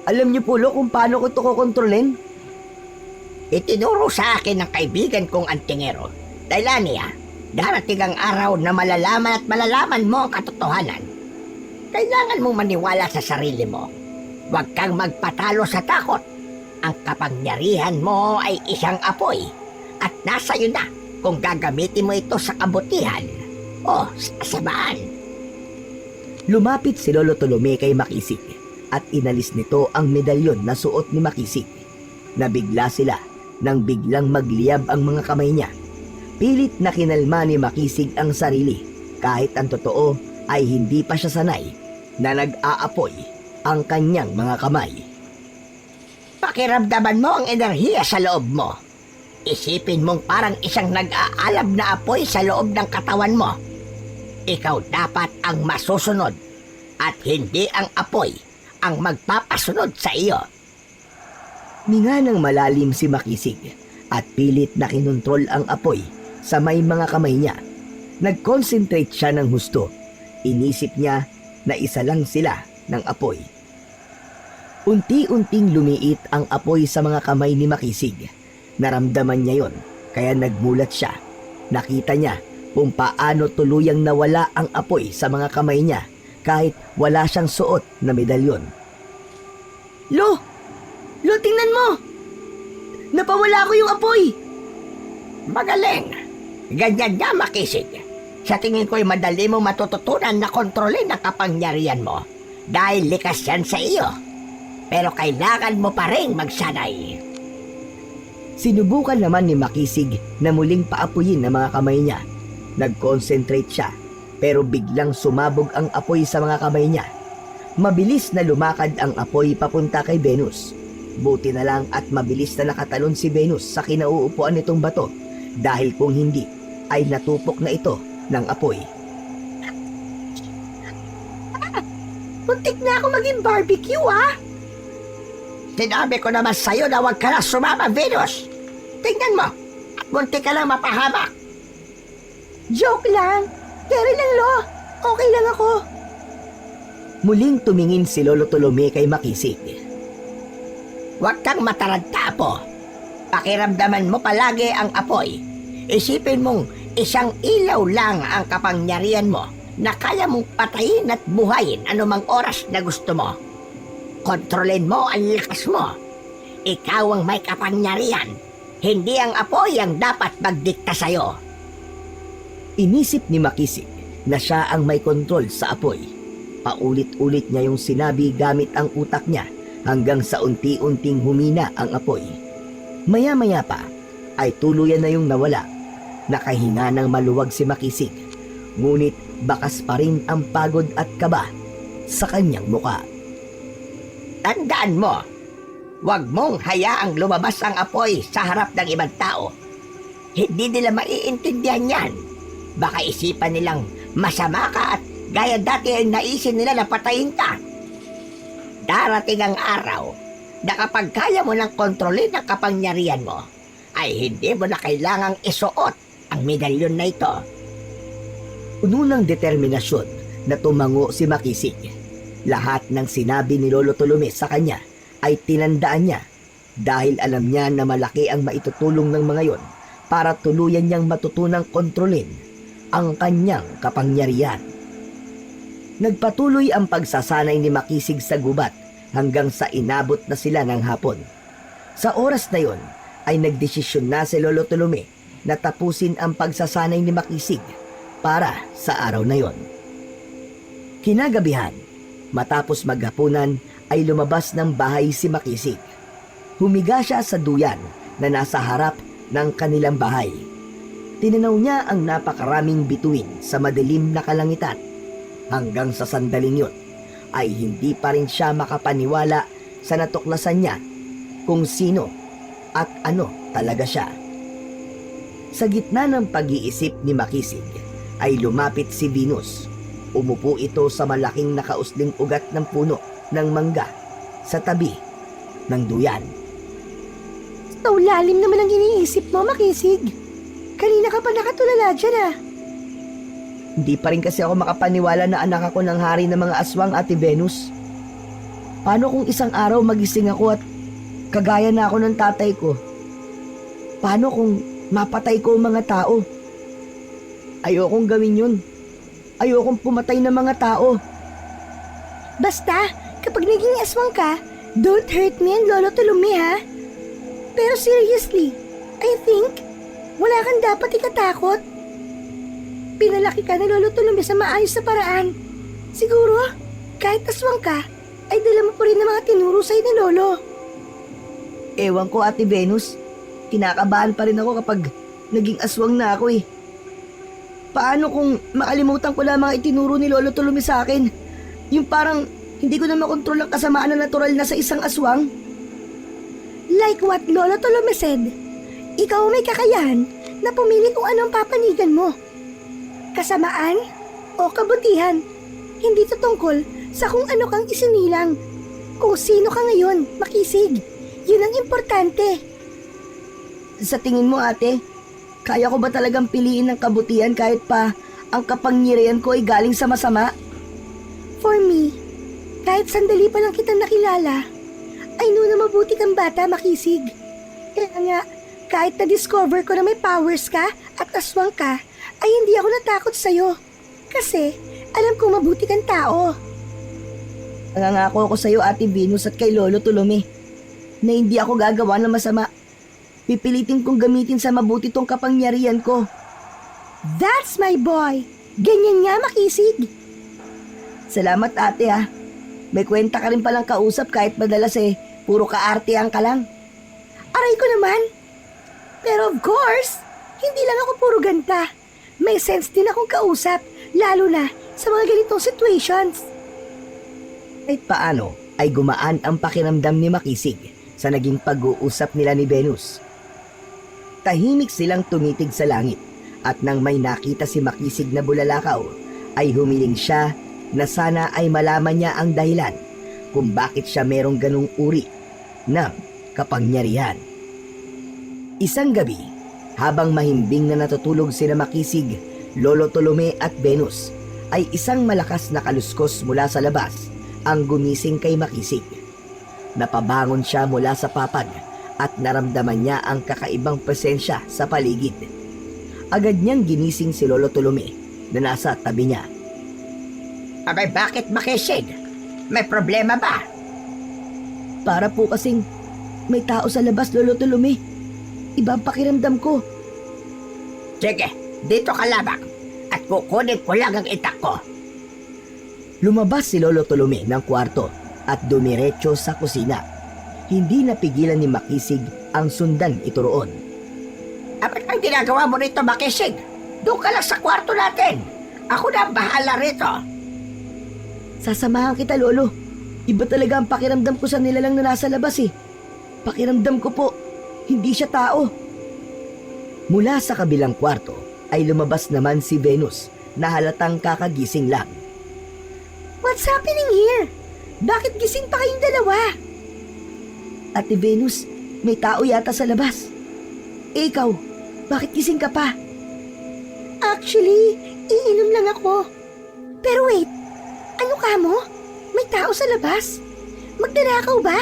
Alam niyo po, Lo, kung paano ko ito kukontrolin? Itinuro sa akin ng kaibigan kong antingero, Dailania, Darating ang araw na malalaman mo ang katotohanan. Kailangan mong maniwala sa sarili mo. Huwag kang magpatalo sa takot. Ang kapangyarihan mo ay isang apoy at nasa iyo na kung gagamitin mo ito sa kabutihan o sa kasamaan. Lumapit si Lolo Tolome kay Makisig at inalis nito ang medalyon na suot ni Makisig. Nabigla sila nang biglang magliyab ang mga kamay niya. Pilit na kinalma ni Makisig ang sarili kahit ang totoo ay hindi pa siya sanay na nag-aapoy ang kanyang mga kamay. Pakiramdaman mo ang enerhiya sa loob mo. Isipin mong parang isang nag-aalab na apoy sa loob ng katawan mo. Ikaw dapat ang masusunod at hindi ang apoy ang magpapasunod sa iyo. Minga ng malalim si Makisig at pilit na kinontrol ang apoy sa may mga kamay niya. Nag-concentrate siya ng husto. Inisip niya na isa lang sila ng apoy. Unti-unting lumiit ang apoy sa mga kamay ni Makisig. Naramdaman niya yon, kaya nagmulat siya. Nakita niya kung paano tuluyang nawala ang apoy sa mga kamay niya kahit wala siyang suot na medalyon. Lo, tingnan mo! Napawala ko yung apoy! Magaling! Ganyan nga, Makisig. Sa tingin ko'y madali mo matututunan na kontrolin ang kapangyarihan mo dahil likas yan sa iyo. Pero kailangan mo pa rin magsanay. Sinubukan naman ni Makisig na muling paapuyin ang mga kamay niya. Nag-concentrate siya pero biglang sumabog ang apoy sa mga kamay niya. Mabilis na lumakad ang apoy papunta kay Venus. Buti na lang at mabilis na nakatalon si Venus sa kinauupuan nitong bato dahil kung hindi ay natupok na ito ng apoy. Muntik na ako maging barbecue, ah! Sinabi ko naman sa'yo na huwag ka na sumama, Venus. Tingnan mo, at munti ka lang mapahamak. Joke lang. Carry lang, Lo. Okay lang ako. Muling tumingin si Lolo Tolome kay Makisig. Huwag kang mataranta po. Pakiramdaman mo palagi ang apoy. Isipin mong isang ilaw lang ang kapangyarihan mo na kaya mong patayin at buhayin anumang oras na gusto mo. Kontrolin mo ang lakas mo. Ikaw ang may kapangyarihan. Hindi ang apoy ang dapat magdikta sa'yo. Inisip ni Makisig na siya ang may kontrol sa apoy. Paulit-ulit niya yung sinabi gamit ang utak niya hanggang sa unti-unting humina ang apoy. Maya-maya pa ay tuluyan na yung nawala. Nakahinga ng maluwag si Makisig. Ngunit bakas pa rin ang pagod at kaba sa kanyang muka. Tandaan mo, huwag mong hayaang lumabas ang apoy sa harap ng ibang tao. Hindi nila maiintindihan yan. Baka isipan nilang masama ka at gaya dati ay naisin nila na patayin ka. Darating ang araw na kapag kaya mo ng kontrolin ang kapangyarihan mo, ay hindi mo na kailangang isuot ang medalyon na ito. Puno ng determinasyon na tumango si Makisig. Lahat ng sinabi ni Lolo Tolome sa kanya ay tinandaan niya dahil alam niya na malaki ang maitutulong ng mga yon para tuluyan niyang matutunang kontrolin ang kanyang kapangyarihan. Nagpatuloy ang pagsasanay ni Makisig sa gubat hanggang sa inabot na sila ng hapon. Sa oras na yon ay nagdesisyon na si Lolo Tolome na tapusin ang pagsasanay ni Makisig para sa araw na yon. Kinagabihan, matapos maghapunan ay lumabas ng bahay si Makisig. Humiga siya sa duyan na nasa harap ng kanilang bahay. Tinanaw niya ang napakaraming bituin sa madilim na kalangitan. Hanggang sa sandaling yun ay hindi pa rin siya makapaniwala sa natuklasan niya kung sino at ano talaga siya. Sa gitna ng pag-iisip ni Makisig ay lumapit si Venus. Umupo ito sa malaking nakausling ugat ng puno ng mangga sa tabi ng duyan. Sa lalim naman ang iniisip mo, Makisig. Kanina ka pa nakatulala dyan, ah. Hindi pa rin kasi ako makapaniwala na anak ako ng hari ng mga aswang, Ate Venus. Paano kung isang araw magising ako at kagaya na ako ng tatay ko? Paano kung mapatay ko ang mga tao? Ayokong gawin yun. Ayokong pumatay ng mga tao. Basta, kapag naging aswang ka, don't hurt me and Lolo Tulume ha. Pero seriously, I think wala kang dapat ikatakot. Pinalaki ka ni Lolo Tulume sa maayos na paraan. Siguro, kahit aswang ka, ay dala mo pa rin ng mga tinuro sa'yo ni Lolo. Ewan ko, Ate Venus. Kinakabahan pa rin ako kapag naging aswang na ako eh. Paano kung makalimutan ko lang mga itinuro ni Lolo Tulume sa akin? Yung parang hindi ko na makontrol ang kasamaan na natural na sa isang aswang. Like what Lolo Tulume said, ikaw may kakayahan na pumili kung anong papanigan mo. Kasamaan o kabutihan, hindi ito tungkol sa kung ano kang isinilang. Kung sino ka ngayon, Makisig. Yun ang importante. Sa tingin mo, ate, kaya ko ba talagang piliin ng kabutihan kahit pa ang kapangyarihan ko ay galing sa masama? For me, kahit sandali pa lang kitang nakilala, ay na mabuti kang bata, Makisig. Kaya nga, kahit na-discover ko na may powers ka at aswang ka, ay hindi ako natakot sa'yo. Kasi, alam kong mabuti kang tao. Nangangako ako sa iyo, Ate Venus, at kay Lolo Tulume, na hindi ako gagawa ng masama. Pipilitin kong gamitin sa mabuti tong kapangyarihan ko. That's my boy! Ganyan nga, Makisig. Salamat, ate, ha. May kwenta ka rin palang kausap kahit madalas puro kaartehan ka lang. Aray ko naman. Pero of course, hindi lang ako puro ganta. May sense din akong kausap, lalo na sa mga ganitong situations. Kahit paano ay gumaan ang pakiramdam ni Makisig sa naging pag-uusap nila ni Venus. Tahimik silang tumitig sa langit at nang may nakita si Makisig na bulalakaw, ay humiling siya na sana ay malaman niya ang dahilan kung bakit siya merong ganung uri ng kapangyarihan. Isang gabi, habang mahimbing na natutulog sina Makisig, Lolo Tulume at Venus, ay isang malakas na kaluskos mula sa labas ang gumising kay Makisig. Napabangon siya mula sa papag at naramdaman niya ang kakaibang presensya sa paligid. Agad niyang ginising si Lolo Tulume na nasa tabi niya. Abay, bakit Makisig? May problema ba? Para po kasing may tao sa labas, Lolo Tulume. Iba ang pakiramdam ko. Sige, dito ka labang at kukunin ko lang ang itak ko. Lumabas si Lolo Tulume ng kwarto at dumiretso sa kusina. Hindi napigilan ni Makisig ang sundan ito roon. Apat ang ginagawa mo rito, Makisig? Doon ka lang sa kwarto natin. Ako na ang bahala rito. Sasamahan kita, Lolo. Iba talaga ang pakiramdam ko sa nilalang na nasa labas eh. Pakiramdam ko po, hindi siya tao. Mula sa kabilang kwarto ay lumabas naman si Venus na halatang kakagising lang. What's happening here? Bakit gising pa kayong dalawa? Ate Venus, may tao yata sa labas. Eh ikaw, bakit gising ka pa? Actually, iinom lang ako. Pero wait, ano ka mo? May tao sa labas? Magdanakaw ba?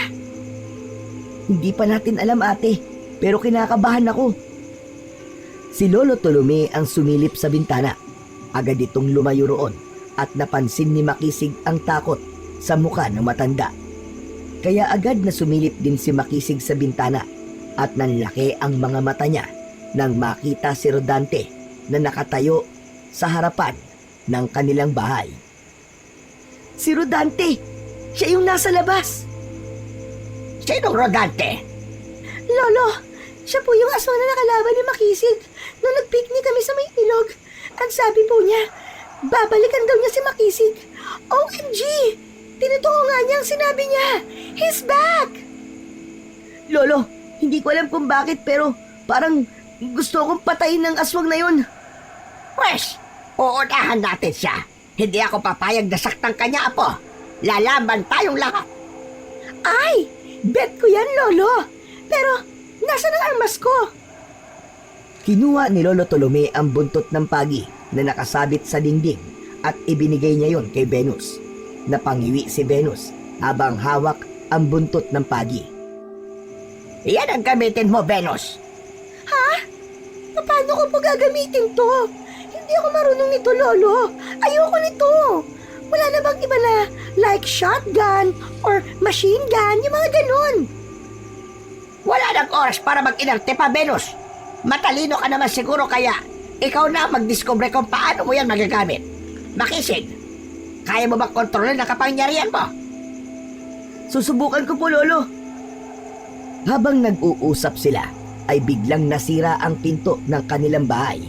Hindi pa natin alam, ate, pero kinakabahan ako. Si Lolo Tulume ang sumilip sa bintana. Agad itong lumayo roon at napansin ni Makisig ang takot sa mukha ng matanda. Kaya agad na sumilip din si Makisig sa bintana at nanlaki ang mga mata niya nang makita si Rodante na nakatayo sa harapan ng kanilang bahay. Si Rodante! Siya yung nasa labas! Sinong Rodante? Lolo, siya po yung aswang na nakalaban ni Makisig nung nag-picnic kami sa may ilog. Ang sabi po niya, babalikan daw niya si Makisig. OMG! Tinutoo nga niya ang sinabi niya. He's back! Lolo, hindi ko alam kung bakit pero parang gusto kong patayin ng aswang na yun. Pwes, uunahan natin siya. Hindi ako papayag na saktan kanya, apo. Lalaban tayong lahat. Ay! Bet ko yan, Lolo! Pero, nasa ang armas ko? Kinuha ni Lolo Tulume ang buntot ng pagi na nakasabit sa dingding at ibinigay niya yon kay Venus. Napangiwi si Venus habang hawak ang buntot ng pagi. Iyan ang gamitin mo, Venus. Ha? Paano ko po gagamitin to? Di ako marunong nito, Lolo. Ayoko nito. Wala na bang iba na like shotgun or machine gun, yung mga ganun? Wala nang oras para mag-inarte pa, Venus. Matalino ka naman siguro kaya ikaw na magdiskubre kung paano mo yan magagamit. Makisig, kaya mo ba kontrolin ang kapangyarihan mo? Susubukan ko po, Lolo. Habang nag-uusap sila, ay biglang nasira ang pinto ng kanilang bahay.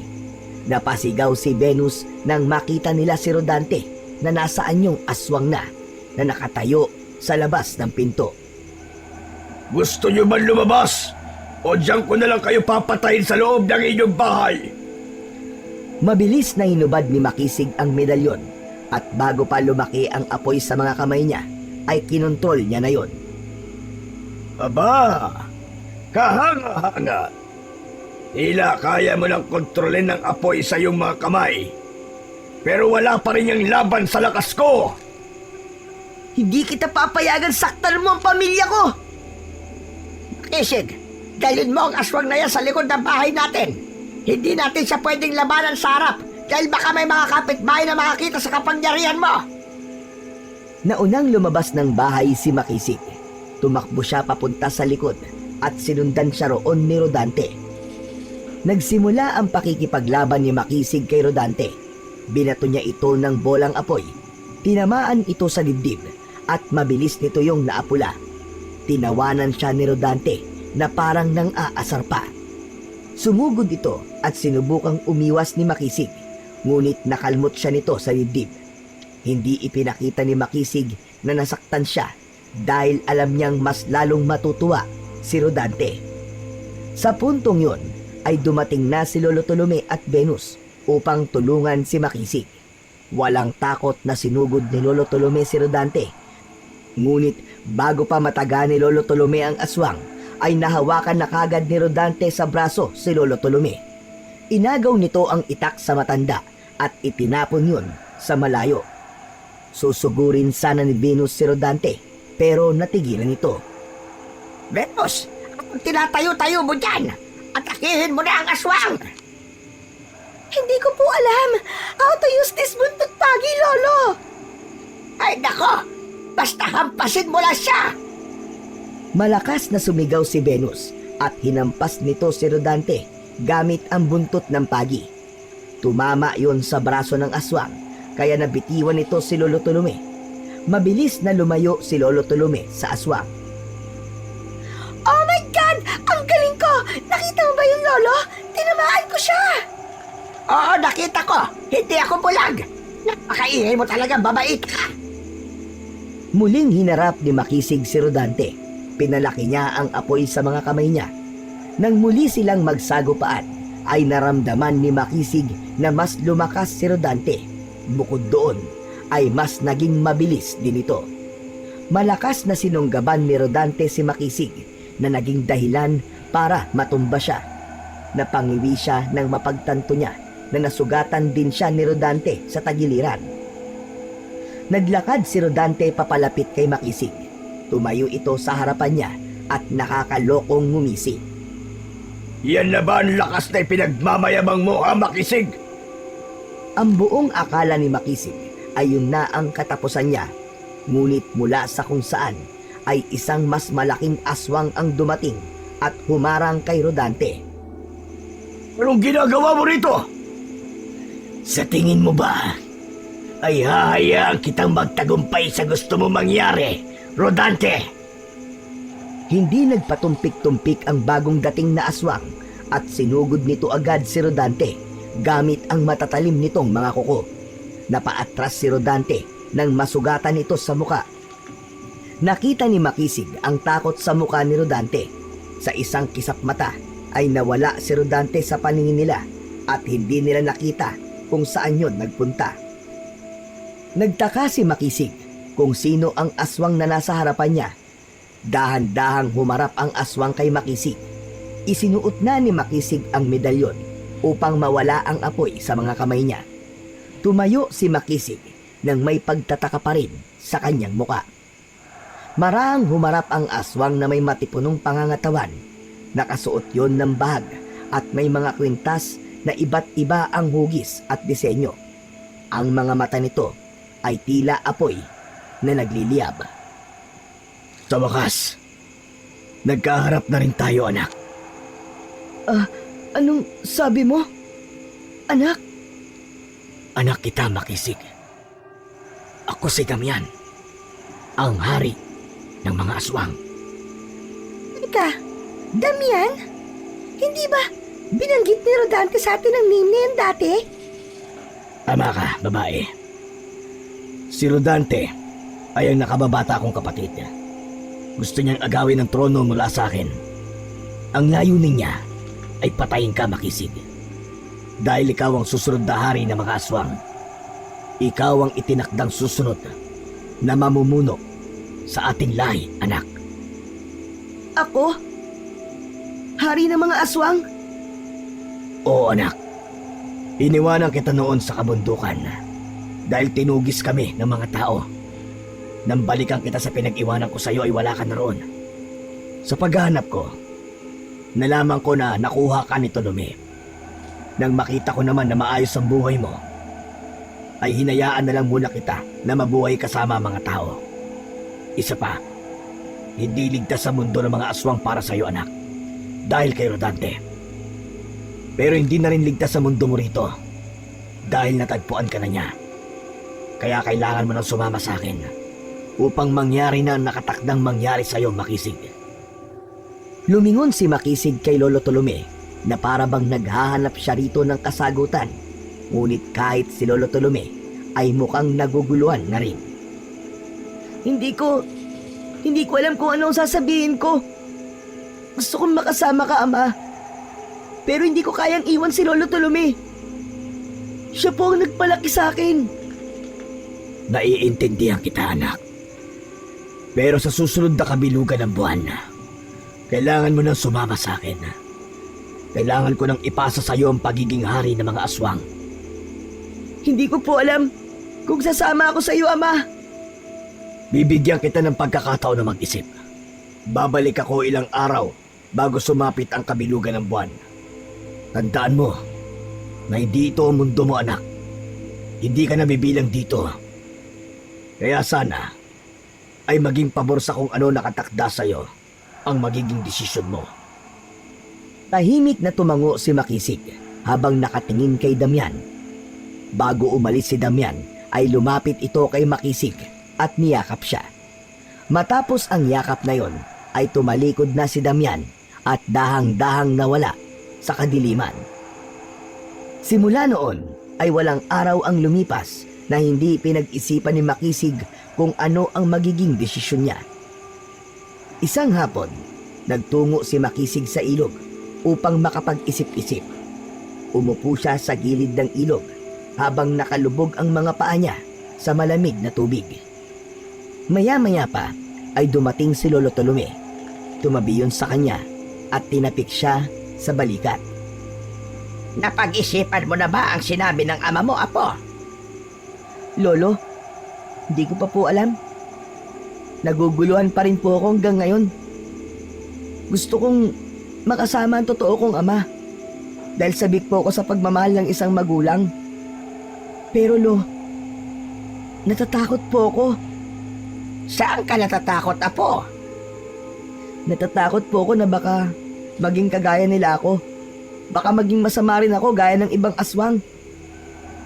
Napasigaw si Venus nang makita nila si Rodante na nasa anyong aswang na nakatayo sa labas ng pinto. Gusto nyo man lumabas? O diyan ko na lang kayo papatayin sa loob ng inyong bahay? Mabilis na hinubad ni Makisig ang medalyon at bago pa lumaki ang apoy sa mga kamay niya, ay kinontrol niya na yon. Aba, kahanga-hanga. Tila kaya mo nang kontrolin ng apoy sa iyong mga kamay. Pero wala pa rin yung laban sa lakas ko. Hindi kita papayagan saktan mo ang pamilya ko! Makisig, dalhin mo ang aswang na yan sa likod ng bahay natin. Hindi natin siya pwedeng labanan sa harap dahil baka may mga kapitbahay na makakita sa kapangyarihan mo. Naunang lumabas ng bahay si Makisig. Tumakbo siya papunta sa likod at sinundan siya roon ni Rodante. Nagsimula ang pakikipaglaban ni Makisig kay Rodante. Binato niya ito ng bolang apoy. Tinamaan ito sa dibdib at mabilis nito yung naapula. Tinawanan siya ni Rodante na parang nang aasar pa. Sumugod ito at sinubukang umiwas ni Makisig, ngunit nakalmot siya nito sa dibdib. Hindi ipinakita ni Makisig na nasaktan siya dahil alam niyang mas lalong matutuwa si Rodante. Sa puntong yon ay dumating na si Lolo Tolome at Venus upang tulungan si Makisig. Walang takot na sinugod ni Lolo Tolome si Rodante. Ngunit bago pa mataga ni Lolo Tolome ang aswang, ay nahawakan na kagad ni Rodante sa braso si Lolo Tolome. Inagaw nito ang itak sa matanda at itinapon yun sa malayo. Susugurin sana ni Venus si Rodante pero natigilan ito. Venus, kung tinatayo-tayo mo dyan, atakihin mo na ang aswang. Hindi ko po alam how to use this buntut pagi, Lolo. Ay nako, basta hampasin mo lang siya. Malakas na sumigaw si Venus at hinampas nito si Rodante gamit ang buntot ng pagi. Tumama yon sa braso ng aswang kaya nabitiwan nito si Lolo Tolome. Mabilis na lumayo si Lolo Tolome sa aswang. Oh my God! Ang galing ko! Nakita mo ba yung Lolo? Tinamaan ko siya! Oo, nakita ko. Hindi ako bulag. Napakaingay mo talaga, babait ka. Muling hinarap ni Makisig si Rodante. Pinalaki niya ang apoy sa mga kamay niya. Nang muli silang magsagupaan, ay naramdaman ni Makisig na mas lumakas si Rodante. Bukod doon, ay mas naging mabilis din ito. Malakas na sinunggaban ni Rodante si Makisig na naging dahilan para matumba siya. Napangiwi siya nang mapagtanto niya na nasugatan din siya ni Rodante sa tagiliran. Naglakad si Rodante papalapit kay Makisig. Tumayo ito sa harapan niya at nakakalokong ngumisi. Yan na ba ang lakas na ipinagmamayabang mo, ha, Makisig? Ang buong akala ni Makisig ay yun na ang katapusan niya. Ngunit mula sa kung saan ay isang mas malaking aswang ang dumating at humarang kay Rodante. Anong ginagawa mo rito? Sa tingin mo ba ay hahayaan kitang magtagumpay sa gusto mo mangyari, Rodante? Hindi nagpatumpik-tumpik ang bagong dating na aswang at sinugod nito agad si Rodante gamit ang matatalim nitong mga kuko. Napaatras si Rodante nang masugatan ito sa muka. Nakita ni Makisig ang takot sa muka ni Rodante. Sa isang kisap mata ay nawala si Rodante sa paningin nila at hindi nila nakita kung saan yon nagpunta. Nagtaka si Makisig kung sino ang aswang na nasa harapan niya. Dahan-dahang humarap ang aswang kay Makisig. Isinuot na ni Makisig ang medalyon upang mawala ang apoy sa mga kamay niya. Tumayo si Makisig nang may pagtataka pa rin sa kanyang muka. Marahang humarap ang aswang na may matipunong pangangatawan. Nakasuot yon ng bahag at may mga kwintas na iba't iba ang hugis at disenyo. Ang mga mata nito ay tila apoy na nagliliyab. Sa wakas, nagkaharap na rin tayo, anak. Anong sabi mo? Anak? Anak kita, Makisig. Ako si Damian, ang hari ng mga aswang. Teka, Damian? Hindi ba binanggit ni Rodante sa atin ang name na yan dati? Tama ka, babae. Si Rodante ay ang nakababata kong kapatid. Gusto niyang agawin ang trono mula sa akin. Ang layunin niya ay patayin ka, Makisig. Dahil ikaw ang susunod na hari ng mga aswang. Ikaw ang itinakdang susunod na mamumuno sa ating lahi, anak. Ako? Hari ng mga aswang? Oo, anak. Iniwanan kita noon sa kabundukan dahil tinugis kami ng mga tao. Nang balikan kita sa pinag-iwanan ko sa iyo ay wala ka na roon. Sa paghahanap ko, nalaman ko na nakuha ka ni Tolome. Nang makita ko naman na maayos ang buhay mo, ay hinayaan na lang muna kita na mabuhay kasama ang mga tao. Isa pa, hindi ligtas sa mundo ng mga aswang para sa iyo, anak. Dahil kay Rodante. Pero hindi na rin ligtas sa mundo mo rito dahil natagpuan ka na niya. Kaya kailangan mo nang sumama sa akin upang mangyari na ang nakatakdang mangyari sa iyo, Makisig. Lumingon si Makisig kay Lolo Tolome na para bang naghahanap siya rito ng kasagutan. Ngunit kahit si Lolo Tolome ay mukhang naguguluhan na rin. Hindi ko alam kung ano ang sasabihin ko. Gusto kong makasama ka, Ama. Pero hindi ko kayang iwan si Lolo Tolome. Siya po ang nagpalaki sa akin. Naiintindihan kita, anak. Pero sa susunod na kabilugan ng buwan, kailangan mo nang sumama sa akin. Kailangan ko nang ipasa sa iyo ang pagiging hari ng mga aswang. Hindi ko po alam kung sasama ako sa iyo, Ama. Bibigyan kita ng pagkakataon na mag-isip. Babalik ako ilang araw bago sumapit ang kabilugan ng buwan. Tandaan mo na hindi ito ang mundo mo, anak. Hindi ka nabibilang dito. Kaya sana ay maging pabor sa kung ano nakatakda sa iyo ang magiging desisyon mo. Tahimik na tumango si Makisig habang nakatingin kay Damian. Bago umalis si Damian ay lumapit ito kay Makisig at niyakap siya. Matapos ang yakap na yon ay tumalikod na si Damian at dahang-dahang nawala sa kadiliman. Simula noon ay walang araw ang lumipas na hindi pinag-isipan ni Makisig kung ano ang magiging desisyon niya. Isang hapon, nagtungo si Makisig sa ilog upang makapag-isip-isip. Umupo siya sa gilid ng ilog habang nakalubog ang mga paa niya sa malamig na tubig. Maya-maya pa ay dumating si Lolo Tolome. Tumabi yun sa kanya at tinapik siya sa balikat. Napag-isipan mo na ba ang sinabi ng ama mo, Apo? Lolo, hindi ko pa po alam. Naguguluhan pa rin po ako hanggang ngayon. Gusto kong makasama ang totoo kong ama dahil sabik po ako sa pagmamahal ng isang magulang. Pero natatakot po ako. Saan ka natatakot, Apo? Natatakot po ako na baka maging kagaya nila ako. Baka maging masama rin ako gaya ng ibang aswang.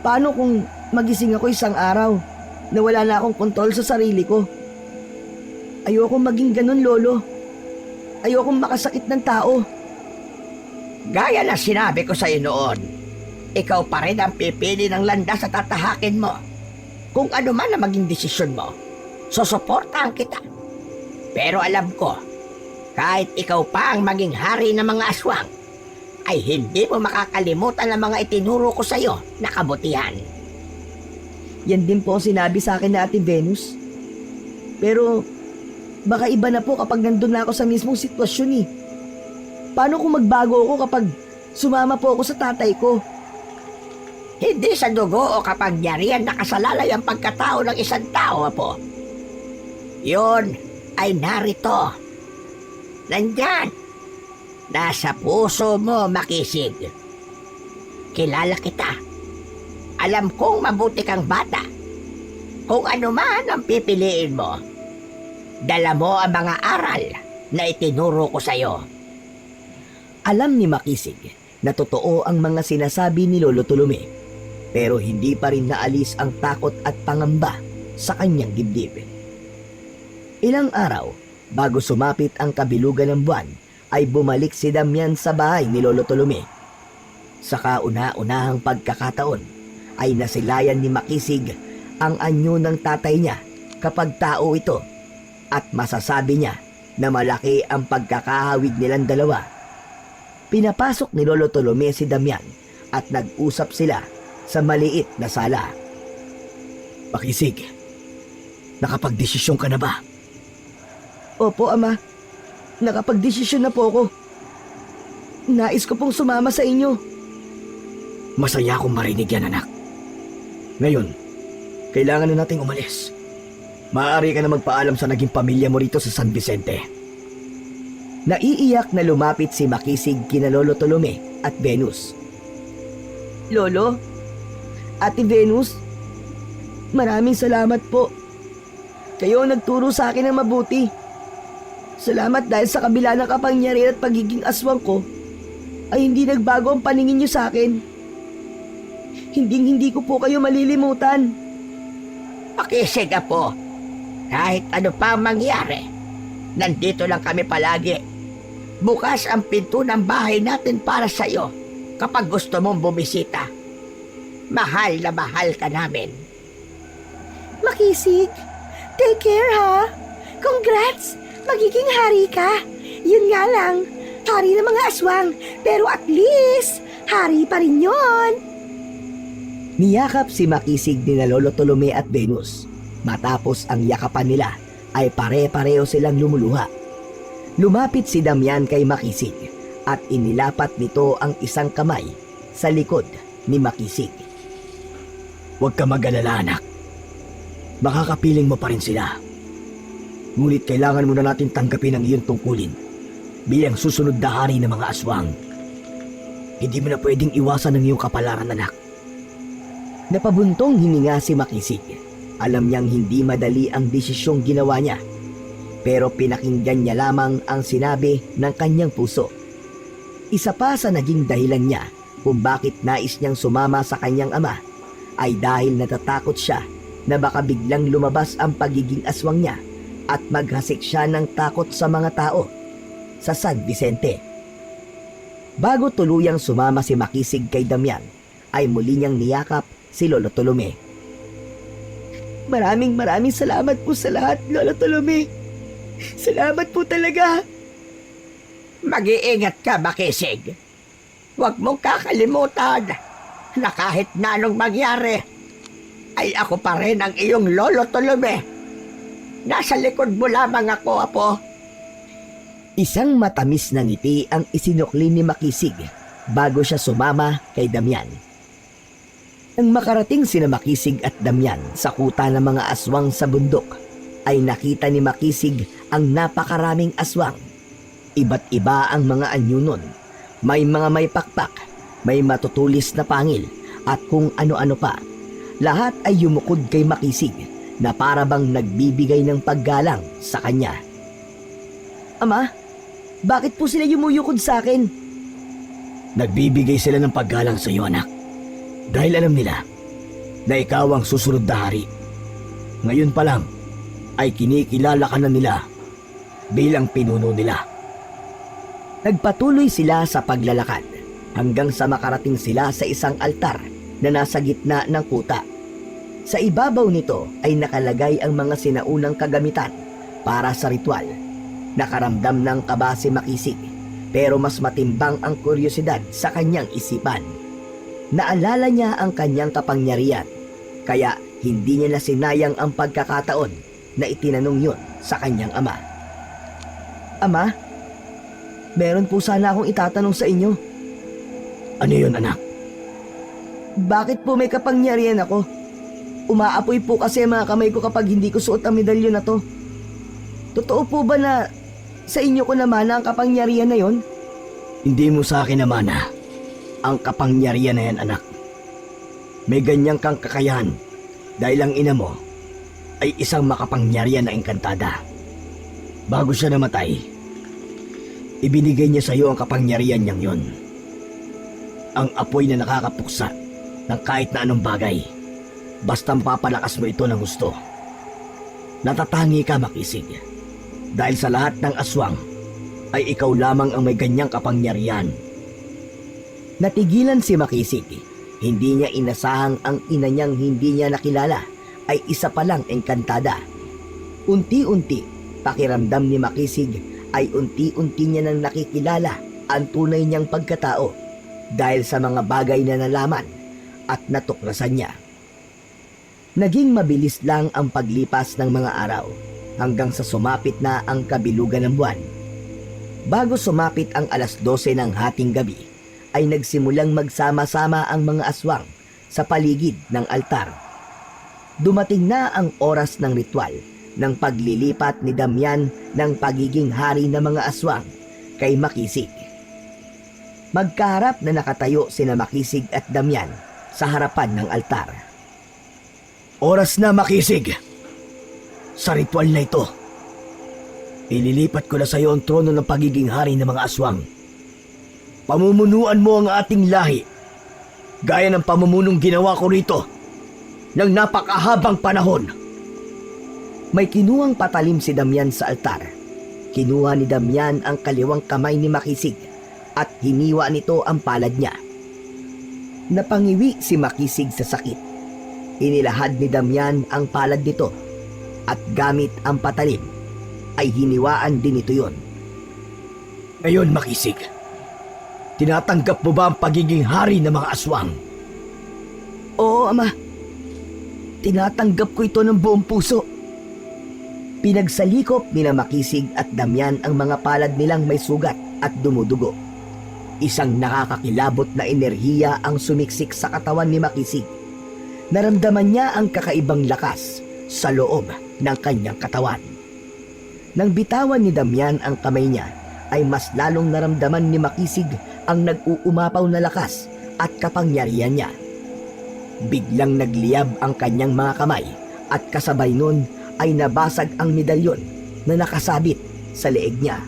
Paano kung magising ako isang araw na wala na akong kontrol sa sarili ko? Ayokong maging ganun, Lolo. Ayokong makasakit ng tao. Gaya na sinabi ko sa iyo noon, ikaw pa rin ang pipili ng landas at tatahakin mo. Kung ano man ang maging desisyon mo, susuportahan kita. Pero alam ko, kahit ikaw pa ang maging hari ng mga aswang, ay hindi mo makakalimutan ang mga itinuro ko sa iyo na kabutihan. Yan din po ang sinabi sa akin na Ate Venus. Pero baka iba na po kapag nandun na ako sa mismong sitwasyon eh. Paano kung magbago ako kapag sumama po ako sa tatay ko? Hindi sa dugo o kapangyarihan nakasalalay ang pagkatao ng isang tao, Apo. Yun ay narito. Nandyan. Nasa puso mo, Makisig. kilala kita. Alam kong mabuti kang bata. Kung ano man ang pipiliin mo, dala mo ang mga aral na itinuro ko sa'yo. Alam ni Makisig na totoo ang mga sinasabi ni Lolo Tolome, pero hindi pa rin naalis ang takot at pangamba sa kanyang dibdib. Ilang araw bago sumapit ang kabilugan ng buwan ay bumalik si Damian sa bahay ni Lolo Tolome. Sa kauna-unahang pagkakataon ay nasilayan ni Makisig ang anyo ng tatay niya kapag tao ito, at masasabi niya na malaki ang pagkakahawig nilang dalawa. Pinapasok ni Lolo Tolome si Damian at nag-usap sila sa maliit na sala. Makisig, nakapagdesisyon ka na ba? Opo, Ama. Nakapagdesisyon na po ako. Nais ko pong sumama sa inyo. Masaya akong marinig yan, anak. Ngayon, kailangan na nating umalis. Maaari ka na magpaalam sa naging pamilya mo rito sa San Vicente. Naiiyak na lumapit si Makisig kina Lolo Tolome at Venus. Lolo, Ate Venus, maraming salamat po. Kayo ang nagturo sa akin ng mabuti. Salamat dahil sa kabila ng kapangyarihan at pagiging aswang ko, ay hindi nagbago ang paningin niyo sa akin. Hindi ko po kayo malilimutan. Makisig, Apo. Kahit ano pa ang mangyari, nandito lang kami palagi. Bukas ang pinto ng bahay natin para sa'yo kapag gusto mong bumisita. Mahal na mahal ka namin. Makisig, take care ha. Congrats! Magiging hari ka. Yun nga lang, hari ng mga aswang. Pero at least, hari pa rin yun. Niyakap si Makisig ni na Lolo Tolome at Venus. Matapos ang yakapan nila, ay pare-pareho silang lumuluha. Lumapit si Damian kay Makisig at inilapat nito ang isang kamay sa likod ni Makisig. Huwag ka mag-alala, anak. Makakapiling mo pa rin sila. Ngunit kailangan muna natin tanggapin ang iyong tungkulin bilang susunod na hari ng mga aswang. Hindi mo na pwedeng iwasan ang iyong kapalaran, anak. Napabuntong hininga si Makisig. Alam niyang hindi madali ang desisyong ginawa niya, pero pinakinggan niya lamang ang sinabi ng kanyang puso. Isa pa sa naging dahilan niya kung bakit nais niyang sumama sa kanyang ama ay dahil natatakot siya na baka biglang lumabas ang pagiging aswang niya at maghasik siya ng takot sa mga tao sa San Vicente. Bago tuluyang sumama si Makisig kay Damian, ay muli niyang niyakap si Lolo Tolome. Maraming salamat po sa lahat, Lolo Tolome. Salamat po talaga. Mag-iingat ka, Makisig. Huwag mong kakalimutan na kahit na anong mangyari, ay ako pa rin ang iyong Lolo Tolome. Nasa likod mo lamang ako, Apo. Isang matamis na ngiti ang isinukli ni Makisig bago siya sumama kay Damian. Nang makarating sina Makisig at Damian sa kuta ng mga aswang sa bundok, ay nakita ni Makisig ang napakaraming aswang. Iba't iba ang mga anyo nun. May mga may pakpak, may matutulis na pangil, at kung ano-ano pa. Lahat ay yumukod kay Makisig na para bang nagbibigay ng paggalang sa kanya. Ama, bakit po sila yumuyukod sa akin? Nagbibigay sila ng paggalang sa iyo, anak. Dahil alam nila na ikaw ang susunod na hari. Ngayon pa lang ay kinikilala ka na nila bilang pinuno nila. Nagpatuloy sila sa paglalakad hanggang sa makarating sila sa isang altar na nasa gitna ng kuta. Sa ibabaw nito ay nakalagay ang mga sinaunang kagamitan para sa ritual. Nakaramdam ng kaba si Makisig, pero mas matimbang ang kuryosidad sa kanyang isipan. Naalala niya ang kanyang kapangyarihan, kaya hindi niya nasinayang ang pagkakataon na itinanong yun sa kanyang ama. Ama, meron po sana akong itatanong sa inyo. Ano yun, anak? Bakit po may kapangyarihan ako? Umaapoy po kasi mga kamay ko kapag hindi ko suot ang medalyon na to. Totoo po ba na sa inyo ko naman ang kapangyarihan na yon? Hindi mo sa akin namana. Ang kapangyarihan na yan, anak. May ganyan kang kakayahan dahil ang ina mo ay isang makapangyarihan na engkantada. Bago siya namatay, ibinigay niya sa iyo ang kapangyarihan niyang yon. Ang apoy na nakakapuksa ng kahit na anong bagay, basta papalakas mo ito ng gusto. Natatangi ka, Makisig, dahil sa lahat ng aswang ay ikaw lamang ang may ganyang kapangyarihan. Natigilan si Makisig. Hindi niya inasahang ang ina niyang hindi niya nakilala ay isa palang engkantada. Unti-unti, pakiramdam ni Makisig ay unti-unti niya nang nakikilala ang tunay niyang pagkatao dahil sa mga bagay na nalaman at natuklasan niya. Naging mabilis lang ang paglipas ng mga araw hanggang sa sumapit na ang kabilugan ng buwan. Bago sumapit ang 12:00 ng hating gabi, ay nagsimulang magsama-sama ang mga aswang sa paligid ng altar. Dumating na ang oras ng ritual ng paglilipat ni Damian ng pagiging hari ng mga aswang kay Makisig. Magkaharap na nakatayo sina Makisig at Damian sa harapan ng altar. Oras na, Makisig! Sa ritual na ito, ililipat ko na sa iyo ang trono ng pagiging hari ng mga aswang. Pamumunuan mo ang ating lahi, gaya ng pamumunong ginawa ko rito ng napakahabang panahon. May kinuhang patalim si Damian sa altar. Kinuha ni Damian ang kaliwang kamay ni Makisig at hiniwa nito ang palad niya. Napangiwi si Makisig sa sakit. Inilahad ni Damian ang palad nito at gamit ang patalim ay hiniwaan din ito yon. Ngayon, Makisig, tinatanggap mo ba ang pagiging hari ng mga aswang? Oo, Ama. Tinatanggap ko ito ng buong puso. Pinagsalikop ni Makisig at Damian ang mga palad nilang may sugat at dumudugo. Isang nakakakilabot na enerhiya ang sumiksik sa katawan ni Makisig. Naramdaman niya ang kakaibang lakas sa loob ng kanyang katawan. Nang bitawan ni Damian ang kamay niya, ay mas lalong naramdaman ni Makisig ang nag-uumapaw na lakas at kapangyarihan niya. Biglang nagliyab ang kanyang mga kamay at kasabay nun ay nabasag ang medalyon na nakasabit sa leeg niya.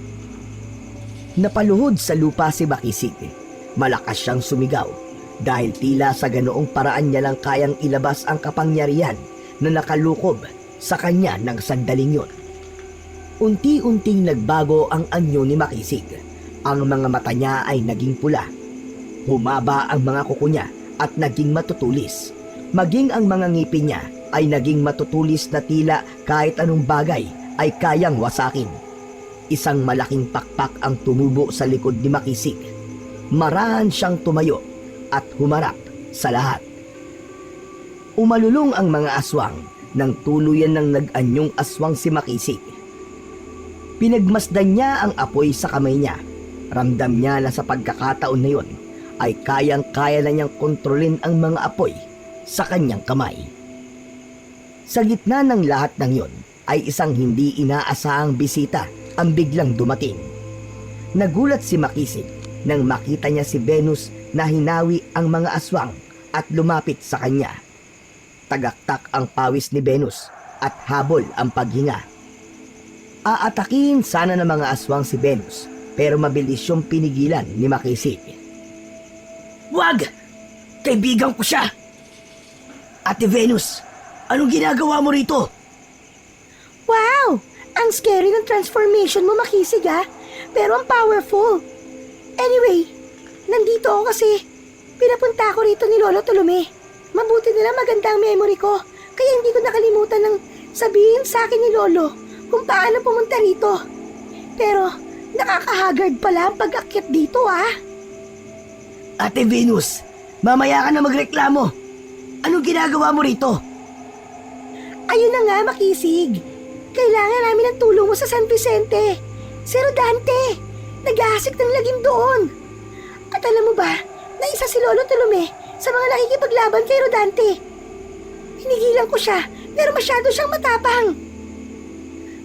Napaluhod sa lupa si Makisig. Malakas siyang sumigaw dahil tila sa ganoong paraan niya lang kayang ilabas ang kapangyarihan na nakalukob sa kanya ng sandaling yun. Unti-unting nagbago ang anyo ni Makisig. Ang mga mata niya ay naging pula. Humaba ang mga kuko niya at naging matutulis. Maging ang mga ngipin niya ay naging matutulis na tila kahit anong bagay ay kayang wasakin. Isang malaking pakpak ang tumubo sa likod ni Makisig. Marahan siyang tumayo at humarap sa lahat. Umalulong ang mga aswang nang tuluyan ng nag-anyong aswang si Makisig. Pinagmasdan niya ang apoy sa kamay niya. Ramdam niya na sa pagkakataon na yon ay kayang-kaya na niyang kontrolin ang mga apoy sa kanyang kamay. Sa gitna ng lahat ng yon ay isang hindi inaasahang bisita ang biglang dumating. Nagulat si Makisig nang makita niya si Venus na hinawi ang mga aswang at lumapit sa kanya. Tagaktak ang pawis ni Venus at habol ang paghinga. Aatakihin sana ng mga aswang si Venus pero mabilis siyang pinigilan ni Makisig. Wag! Kaibigan ko siya! Ate Venus, anong ginagawa mo rito? Wow! Ang scary ng transformation mo, Makisig, ha? Pero ang powerful. Anyway, nandito ako kasi pinapunta ako rito ni Lolo Tolome. Mabuti na lang maganda ang memory ko, kaya hindi ko nakalimutan ng sabihin sa akin ni Lolo kung paano pumunta rito. Pero nakakahagard pala ang pag-akyat dito, ha? Ate Venus, mamaya ka na magreklamo. Anong ginagawa mo rito? Ayun na nga, Makisig. Kailangan namin ng tulong mo sa San Vicente. Si Rodante, nag-aasik ng lagim doon. At alam mo ba, na isa si Lolo Tolome sa mga nakikipaglaban kay Rodante. Hinigilan ko siya, pero masyado siyang matapang.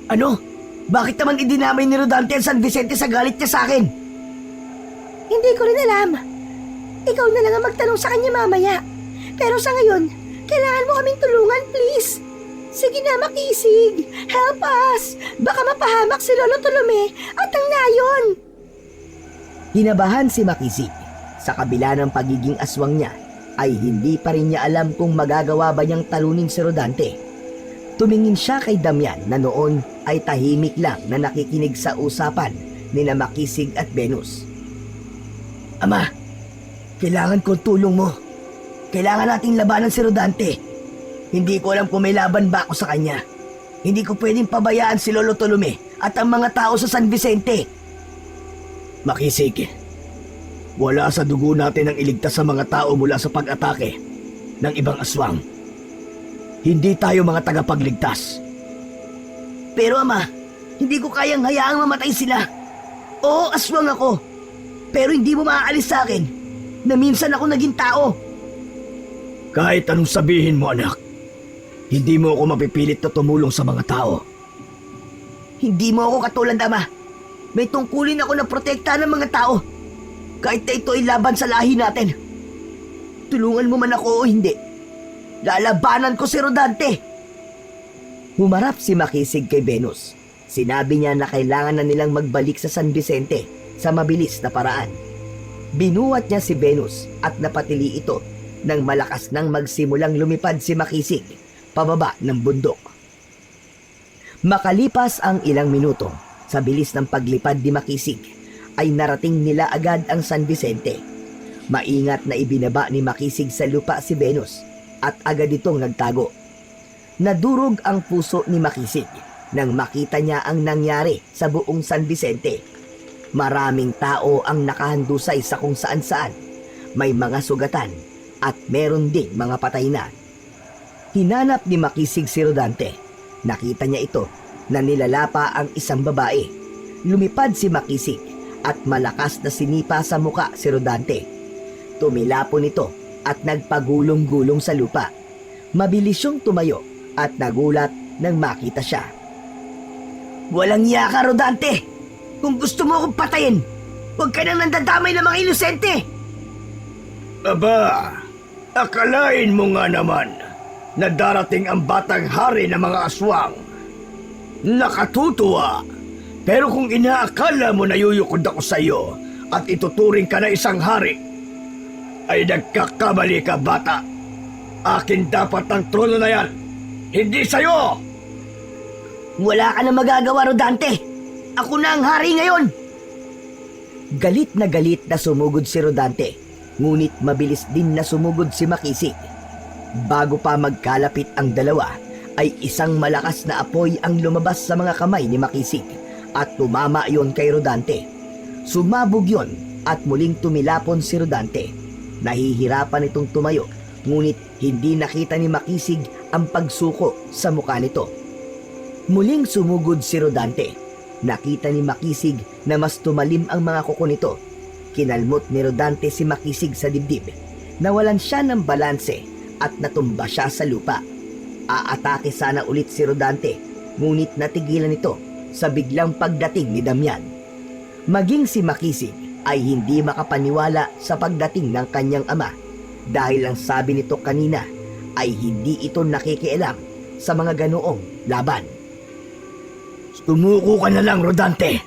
Ano? Bakit naman idinamay ni Rodante ang San Vicente sa galit niya sa akin? Hindi ko rin alam. Ikaw na lang ang magtanong sa kanya mamaya. Pero sa ngayon, kailangan mo kaming tulungan, please. Sige na, Makisig. Help us. Baka mapahamak si Lolo Tolome at ang nayon. Hinabahan si Makisig. Sa kabila ng pagiging aswang niya, ay hindi pa rin niya alam kung magagawa ba niyang talunin si Rodante. Tumingin siya kay Damian na noon ay tahimik lang na nakikinig sa usapan ni na Makisig at Venus. Ama, kailangan ko tulong mo. Kailangan nating labanan si Rodante. Hindi ko alam kung may laban ba ako sa kanya. Hindi ko pwedeng pabayaan si Lolo Tolome at ang mga tao sa San Vicente. Makisig, wala sa dugo natin ang iligtas sa mga tao mula sa pag-atake ng ibang aswang. Hindi tayo mga tagapagligtas. Pero ama, hindi ko kayang hayaang mamatay sila. Oo, aswang ako. Pero hindi mo maaalis sa akin na minsan ako naging tao. Kahit anong sabihin mo, anak, hindi mo ako mapipilit na tumulong sa mga tao. Hindi mo ako katulad, ama. May tungkulin ako na protektahan ng mga tao. Kahit na ito ay laban sa lahi natin. Tulungan mo man ako o hindi, lalabanan ko si Rodante. Humarap si Makisig kay Venus. Sinabi niya na kailangan na nilang magbalik sa San Vicente sa mabilis na paraan. Binuhat niya si Venus at napatili ito nang malakas nang magsimulang lumipad si Makisig pababa ng bundok. Makalipas ang ilang minuto, sa bilis ng paglipad ni Makisig, ay narating nila agad ang San Vicente. Maingat na ibinaba ni Makisig sa lupa si Venus at agad itong nagtago. Nadurog ang puso ni Makisig nang makita niya ang nangyari sa buong San Vicente. Maraming tao ang nakahandusay sa kung saan-saan. May mga sugatan at meron ding mga patay na. Hinanap ni Makisig si Rodante. Nakita niya ito na nilalapa ang isang babae. Lumipad si Makisig at malakas na sinipa sa muka si Rodante. Tumilapon ito at nagpagulong-gulong sa lupa. Mabilis siyang tumayo at nagulat nang makita siya. Walang iya ka, Rodante! Kung gusto mo akong patayin, huwag ka nang nandadamay ng mga inosente! Aba, akalain mo nga naman na darating ang batang hari ng mga aswang. Nakatutuwa, pero kung inaakala mo na yuyukod ako sa iyo at ituturing ka na isang hari, ay nagkakamali ka, bata. Akin dapat ang trono na yan, hindi sa'yo! Wala ka na magagawa, Rodante! Ako na ang hari ngayon! Galit na sumugod si Rodante, ngunit mabilis din na sumugod si Makisig. Bago pa magkalapit ang dalawa, ay isang malakas na apoy ang lumabas sa mga kamay ni Makisig at tumama yon kay Rodante. Sumabog yon at muling tumilapon si Rodante. Nahihirapan itong tumayo, ngunit hindi nakita ni Makisig ang pagsuko sa mukha nito. Muling sumugod si Rodante. Nakita ni Makisig na mas tumalim ang mga kuko nito. Kinalmot ni Rodante si Makisig sa dibdib. Nawalan siya ng balanse at natumba siya sa lupa. Aatake sana ulit si Rodante, ngunit natigilan ito sa biglang pagdating ni Damian. Maging si Makisig ay hindi makapaniwala sa pagdating ng kanyang ama dahil ang sabi nito kanina ay hindi ito nakikialam sa mga ganoong laban. Sumuko ka na lang, Rodante.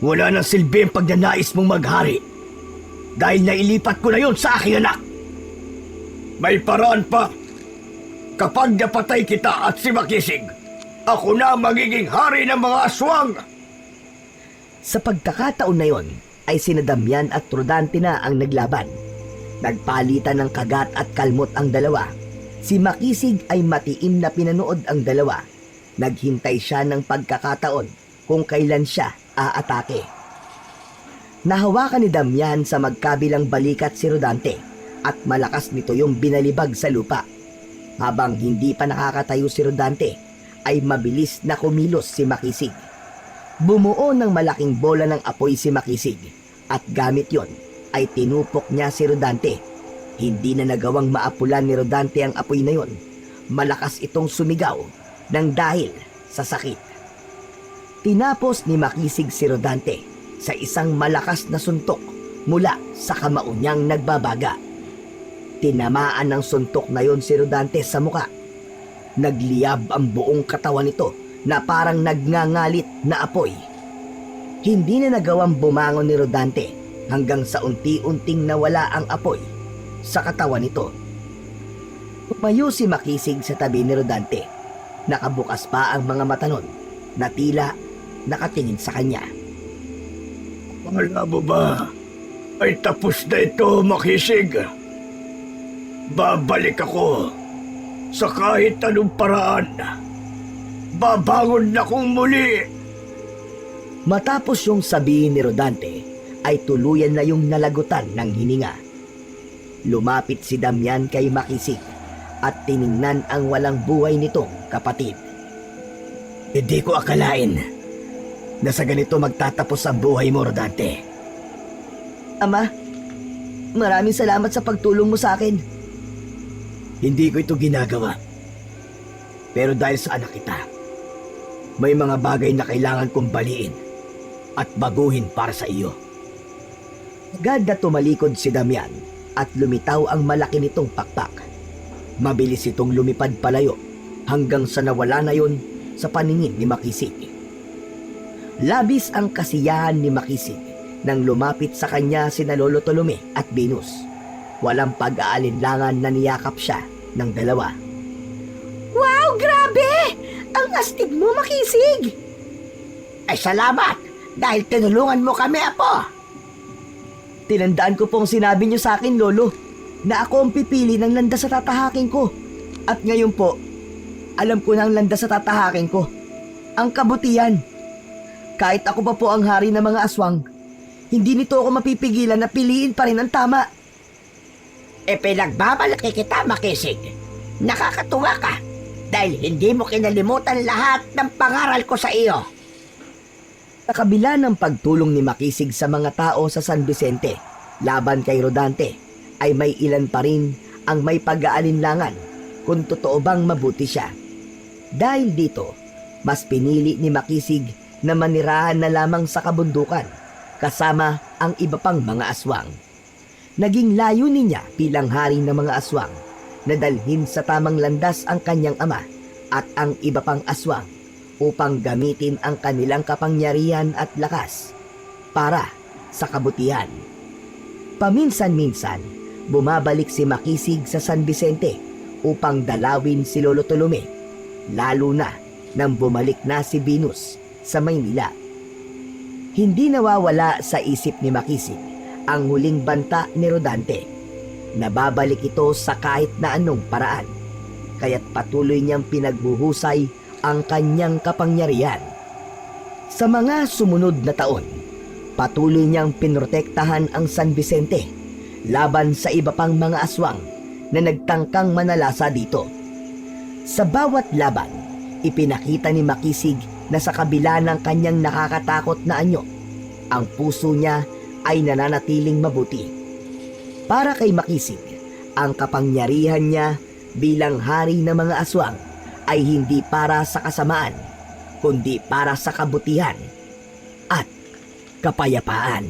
Wala nang silbi ang pagnanais mong maghari dahil nailipat ko na yon sa aking anak. May paraan pa. Kapag napatay kita at si Makisig, ako na magiging hari ng mga aswang. Sa pagkakataon na yon, ay sina Damian at Rodante na ang naglaban. Nagpalitan ng kagat at kalmot ang dalawa. Si Makisig ay matiim na pinanood ang dalawa. Naghintay siya ng pagkakataon kung kailan siya aatake. Nahawakan ni Damian sa magkabilang balikat si Rodante at malakas nito yung binalibag sa lupa. Habang hindi pa nakakatayo si Rodante, ay mabilis na kumilos si Makisig. Bumuo ng malaking bola ng apoy si Makisig at gamit yon ay tinupok niya si Rodante. Hindi na nagawang maapulan ni Rodante ang apoy na yon. Malakas itong sumigaw nang dahil sa sakit. Tinapos ni Makisig si Rodante sa isang malakas na suntok mula sa kamao niyang nagbabaga. Tinamaan ng suntok na yon si Rodante sa muka. Nagliyab ang buong katawan nito na parang nagngangalit na apoy. Hindi na nagawang bumangon ni Rodante hanggang sa unti-unting nawala ang apoy sa katawan nito. Tumayo si Makisig sa tabi ni Rodante. Nakabukas pa ang mga mata nun na tila nakatingin sa kanya. Akala mo ba ay tapos na ito, Makisig? Babalik ako sa kahit anong paraan. Babangon na kong muli. Matapos yung sabihin ni Rodante, ay tuluyan na yung nalagutan ng hininga. Lumapit si Damian kay Makisig at tiningnan ang walang buhay nitong kapatid. Hindi ko akalain na sa ganito magtatapos ang buhay mo, Rodante. Ama, maraming salamat sa pagtulong mo sa akin. Hindi ko ito ginagawa. Pero dahil sa anak kita, may mga bagay na kailangan kong baliin at baguhin para sa iyo. Agad na tumalikod si Damian at lumitaw ang malaki nitong pakpak. Mabilis itong lumipad palayo hanggang sa nawala na yon sa paningin ni Makisig. Labis ang kasiyahan ni Makisig nang lumapit sa kanya sina Lolo Tolome at Venus. Walang pag-aalinlangan na niyakap siya ng dalawa. Wow, grabe! Ang astig mo, Makisig! Ay salamat dahil tinulungan mo kami, Apo. Tinandaan ko pong sinabi niyo sa akin, Lolo, na ako ang pipili ng landas sa tatahakin ko. At ngayon po, alam ko na ang landas sa tatahakin ko. Ang kabutihan. Kahit ako pa po ang hari ng mga aswang, hindi nito ako mapipigilan na piliin pa rin ang tama. Pinagbabalaki kita, Makisig. Nakakatuwa ka dahil hindi mo kinalimutan lahat ng pangaral ko sa iyo. Sa kabila ng pagtulong ni Makisig sa mga tao sa San Vicente laban kay Rodante, ay may ilan pa rin ang may pag-aalinlangan kung totoo bang mabuti siya. Dahil dito, mas pinili ni Makisig na manirahan na lamang sa kabundukan kasama ang iba pang mga aswang. Naging layunin niya bilang hari ng mga aswang na dalhin sa tamang landas ang kanyang ama at ang iba pang aswang upang gamitin ang kanilang kapangyarihan at lakas para sa kabutihan. Paminsan-minsan, bumabalik si Makisig sa San Vicente upang dalawin si Lolo Tolome, lalo na nang bumalik na si Venus sa Maynila. Hindi nawawala sa isip ni Makisig ang huling banta ni Rodante. Nababalik ito sa kahit na anong paraan, kaya't patuloy niyang pinagbuhusay ang kanyang kapangyarihan. Sa mga sumunod na taon, patuloy niyang pinrotektahan ang San Vicente laban sa iba pang mga aswang na nagtangkang manalasa dito. Sa bawat laban, ipinakita ni Makisig na sa kabila ng kanyang nakakatakot na anyo, ang puso niya ay nananatiling mabuti. Para kay Makisig, ang kapangyarihan niya bilang hari ng mga aswang ay hindi para sa kasamaan, kundi para sa kabutihan at kapayapaan.